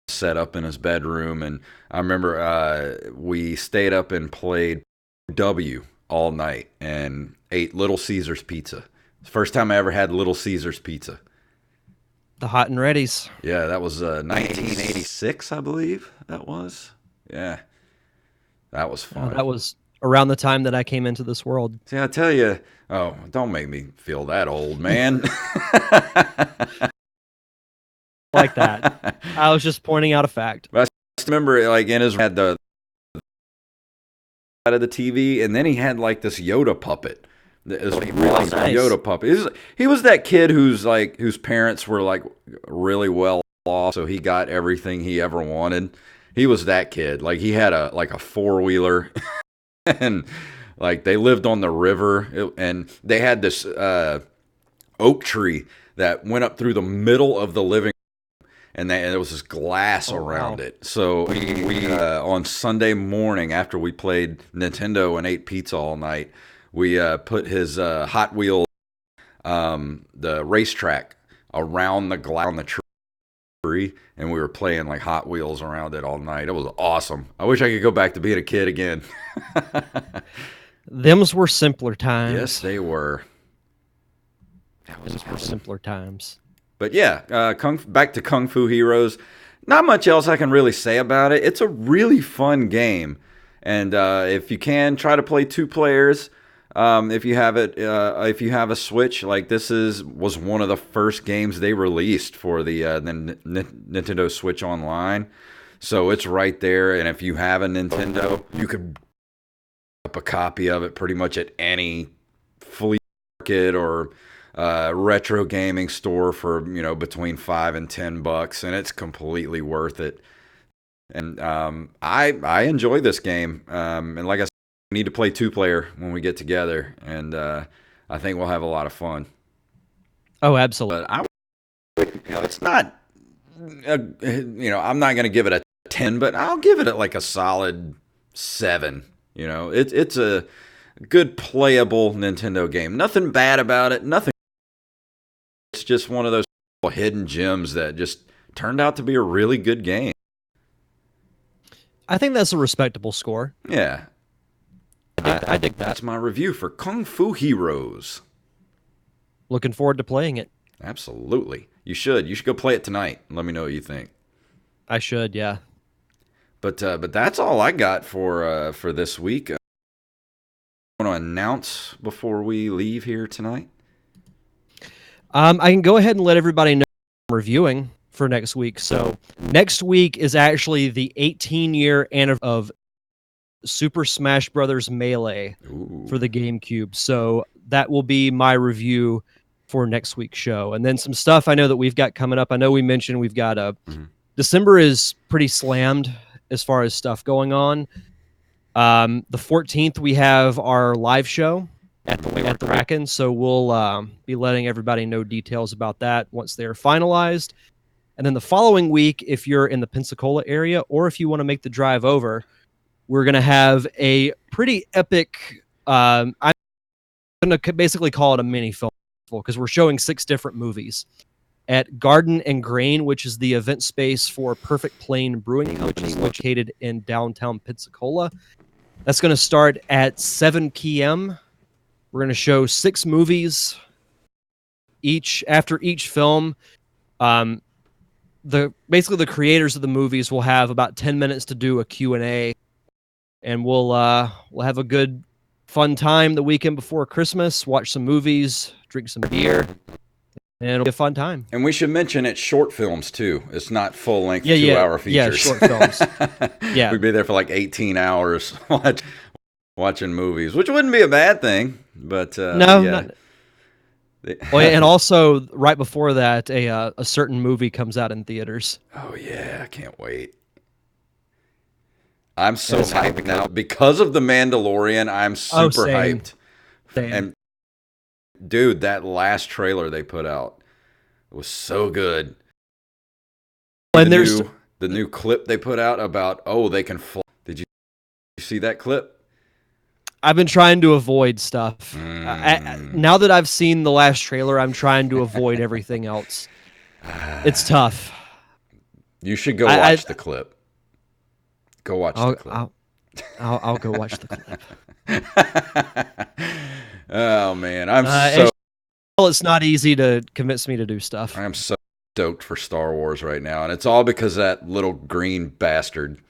set up in his bedroom. And I remember we stayed up and played W all night and ate Little Caesars pizza. First time I ever had Little Caesars pizza. The Hot and Readies. Yeah, that was 1986, I believe that was. Yeah, that was fun. That was around the time that I came into this world. See, I tell you, oh, don't make me feel that old, man. Like that. I was just pointing out a fact. But I just remember, like, in his had the side of the TV, and then he had like this Yoda puppet. This really nice. Yoda puppet. He was that kid whose parents were like really well off, so he got everything he ever wanted. He was that kid. Like he had a 4-wheeler, and like they lived on the river, and they had this oak tree that went up through the middle of the living. And there was this glass around it. So we on Sunday morning after we played Nintendo and ate pizza all night, we put his Hot Wheels, the racetrack around the glass on the tree, and we were playing like Hot Wheels around it all night. It was awesome. I wish I could go back to being a kid again. Them's were simpler times. Yes, they were. Those were simpler times. But yeah, back to Kung Fu Heroes. Not much else I can really say about it. It's a really fun game, and if you can, try to play 2 players. If you have it, if you have a Switch, like this was one of the first games they released for the Nintendo Switch Online, so it's right there. And if you have a Nintendo, you could pick up a copy of it pretty much at any flea market or retro gaming store for between $5 and $10, and it's completely worth it. And I enjoy this game, and like I said, we need to play 2-player when we get together, and I think we'll have a lot of fun. Oh, absolutely. But it's not I'm not going to give it a 10, but I'll give it like a solid 7. It's a good playable Nintendo game. Nothing bad about it. Nothing. It's just one of those hidden gems that just turned out to be a really good game. I think that's a respectable score. Yeah. I dig that. That's my review for Kung Fu Heroes. Looking forward to playing it. Absolutely. You should. You should go play it tonight. Let me know what you think. I should, yeah. But that's all I got for this week. I want to announce before we leave here tonight. I can go ahead and let everybody know I'm reviewing for next week. So next week is actually the 18-year anniversary of Super Smash Bros. Melee for the GameCube. So that will be my review for next week's show. And then some stuff I know that we've got coming up. I know we mentioned we've got December is pretty slammed as far as stuff going on. The 14th, we have our live show at the Kraken, so we'll be letting everybody know details about that once they're finalized. And then the following week, if you're in the Pensacola area or if you want to make the drive over, we're going to have a pretty epic, I'm going to basically call it a mini film festival because we're showing 6 different movies at Garden and Grain, which is the event space for Perfect Plain Brewing Company, which is located in downtown Pensacola. That's going to start at 7 p.m. We're going to show 6 movies. After each film, basically the creators of the movies will have about 10 minutes to do a Q&A, and we'll have a good, fun time the weekend before Christmas. Watch some movies, drink some beer, and it'll be a fun time. And we should mention it's short films too. It's not full length 2-hour features. Yeah, short films. Yeah, we'd be there for like 18 hours watching movies, which wouldn't be a bad thing. But no, not. And also right before that, a certain movie comes out in theaters. Oh yeah, I can't wait. I'm so hyped now because of The Mandalorian. I'm super hyped. Same. And dude, that last trailer they put out was so good. And there's the new clip they put out about they can fly. Did you see that clip? I've been trying to avoid stuff. Now that I've seen the last trailer, I'm trying to avoid everything else. It's tough. You should go watch the clip. Go watch the clip. I'll go watch the clip. Oh man, I'm so. It's not easy to convince me to do stuff. I'm so stoked for Star Wars right now, and it's all because that little green bastard.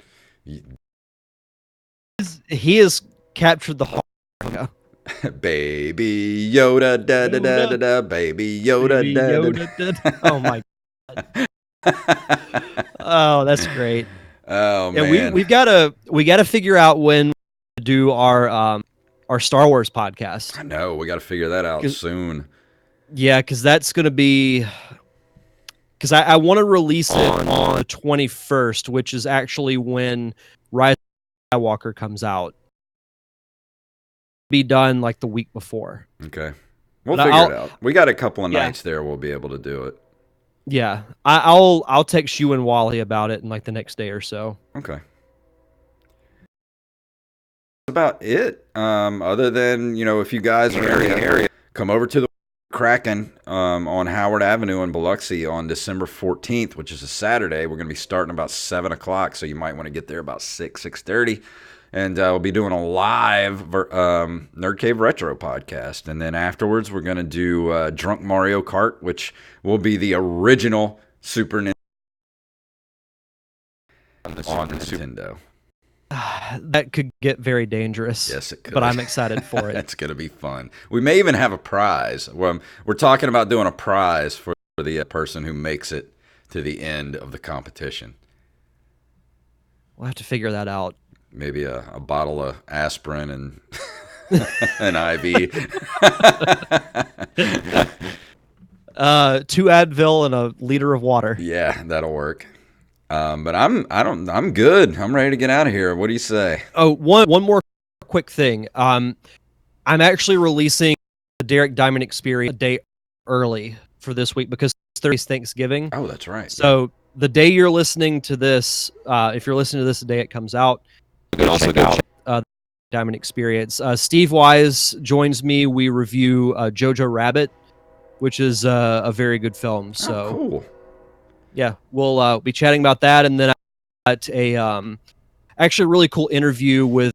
He has captured the heart. Baby Yoda, da da da da da, Baby Yoda, Baby da da. Yoda did. Oh my God. Oh, that's great. Oh Yeah, man, we gotta figure out when to do our Star Wars podcast. I know we got to figure that out soon. Yeah, because that's gonna be because I want to release it on the 21st, which is actually when Rise of Skywalker comes out. Be done like the week before. Okay, we'll But figure it out. We got a couple of Yeah. nights there. We'll be able to do it. Yeah, I'll text you and Wally about it in like the next day or so. Okay. That's about it. Other than, if you guys are in the area, come over to the Kraken on Howard Avenue in Biloxi on December 14th, which is a Saturday. We're going to be starting about 7 o'clock, so you might want to get there about 6:30. And we'll be doing a live Nerd Cave Retro podcast. And then afterwards, we're going to do Drunk Mario Kart, which will be the original Super Nintendo. On the Nintendo. That could get very dangerous. Yes, it could. But I'm excited for it. That's going to be fun. We may even have a prize. We're talking about doing a prize for the person who makes it to the end of the competition. We'll have to figure that out. Maybe a bottle of aspirin and an IV. 2 Advil and a liter of water. Yeah, that'll work. But I'm good. I'm ready to get out of here. What do you say? Oh, one more quick thing. I'm actually releasing the Derek Diamond Experience a day early for this week because Thursday's Thanksgiving. Oh, that's right. So the day you're listening to this, if you're listening to this the day it comes out, you can also go check the Diamond Experience. Steve Wise joins me. We review Jojo Rabbit, which is a very good film. So cool. Yeah, we'll be chatting about that, and then I got a actually a really cool interview with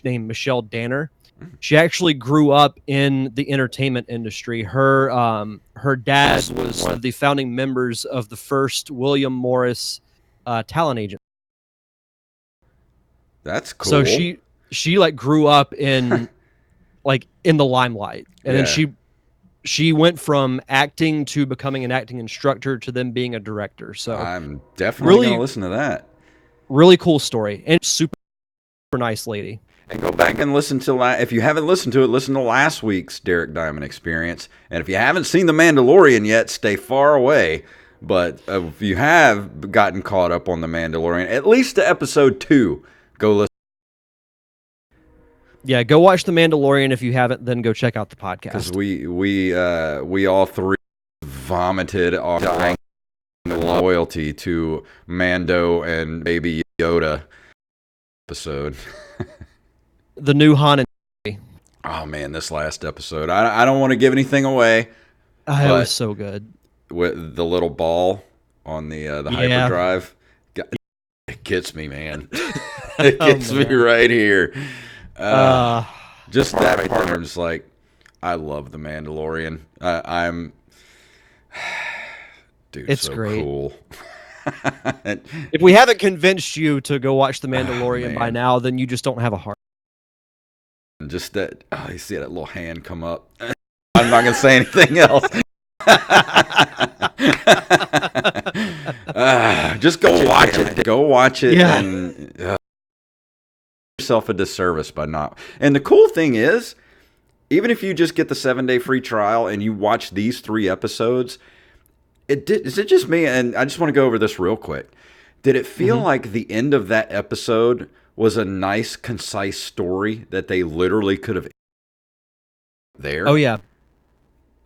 named Michelle Danner. She actually grew up in the entertainment industry. Her dad was one of the founding members of the first William Morris talent agent. That's cool. So she like grew up in like in the limelight, and then she went from acting to becoming an acting instructor to then being a director. So I'm definitely really going to listen to that. Really cool story, and super nice lady. And go back and listen to if you haven't listened to it, listen to last week's Derek Diamond Experience. And if you haven't seen The Mandalorian yet, stay far away. But if you have gotten caught up on The Mandalorian, at least to episode 2, go listen. Yeah, go watch The Mandalorian. If you haven't, then go check out the podcast. Because we all three vomited our dying loyalty to Mando and Baby Yoda episode. The new Han and Oh man, this last episode. I don't want to give anything away. It was so good. With the little ball on the hyperdrive. It gets me, man. It gets me right here. Just that part, I'm just like, I love The Mandalorian. I'm, dude, it's so great. Cool. If we haven't convinced you to go watch The Mandalorian by now, then you just don't have a heart. And just that, you see that little hand come up. I'm not gonna say anything else. Just go watch it. Go watch it. Yeah. And yourself a disservice by not. And the cool thing is, even if you just get the 7-day free trial and you watch these 3 episodes, is it just me? And I just want to go over this real quick. Did it feel like the end of that episode was a nice, concise story that they literally could have there? Oh yeah,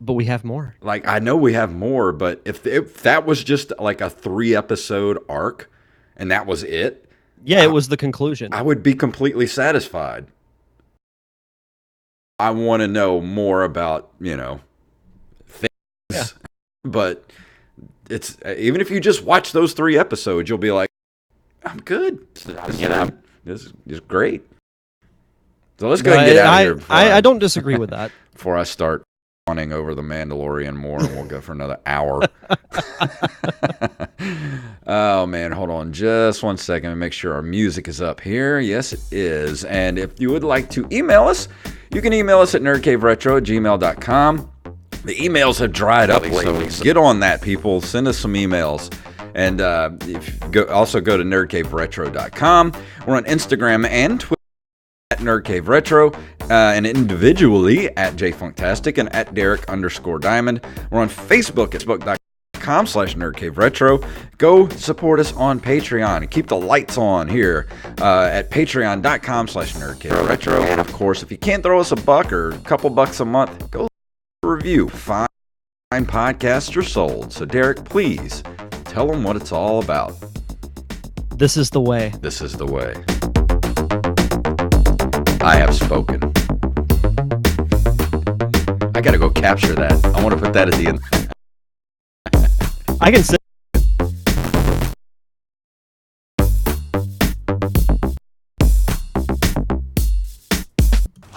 but we have more. Like, I know we have more, but if that was just like a 3-episode arc and that was it, yeah, it was the conclusion. I would be completely satisfied. I want to know more about, things. Yeah. But it's even if you just watch those 3 episodes, you'll be like, I'm good. This is great. So let's go ahead and get out of here. I don't disagree with that. Before I start yawning over the Mandalorian more, and we'll go for another hour. Oh man, hold on just 1 second and make sure our music is up here. Yes, it is. And if you would like to email us, you can email us at nerdcaveretro@gmail.com. The emails have dried up lately, so get on that, people. Send us some emails. And also go to nerdcaveretro.com. We're on Instagram and Twitter at nerdcaveretro, and individually at jfunktastic and at Derek_Diamond. We're on Facebook at facebook.com/nerdcaveretro. Go support us on Patreon and keep the lights on here at patreon.com/nerdcaveretro. And of course, if you can't throw us a buck or a couple bucks a month, go review. Fine podcasts are sold. So Derek, please tell them what it's all about. This is the way. This is the way. I have spoken. I gotta go capture that. I want to put that at the end. I can say.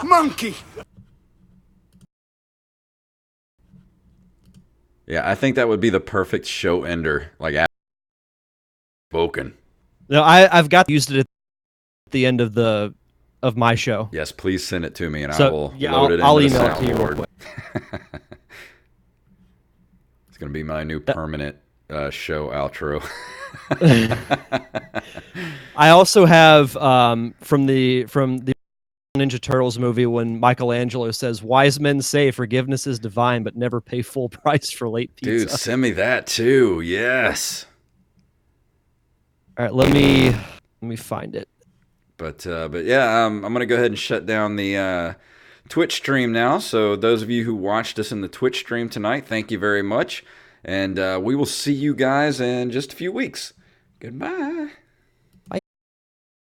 Monkey! Yeah, I think that would be the perfect show ender. Like, spoken. No, I've got used it at the end of my show. Yes, please send it to me, and So, I will yeah, load it I'll into the email it to you real soundboard. quick. It's gonna be my new permanent show outro. I also have from the Ninja Turtles movie when Michelangelo says, "Wise men say forgiveness is divine, but never pay full price for late pizza." Dude, send me that too. Yes. All right, let me find it. But yeah, I'm gonna go ahead and shut down the Twitch stream now. So those of you who watched us in the Twitch stream tonight, thank you very much, and we will see you guys in just a few weeks. Goodbye.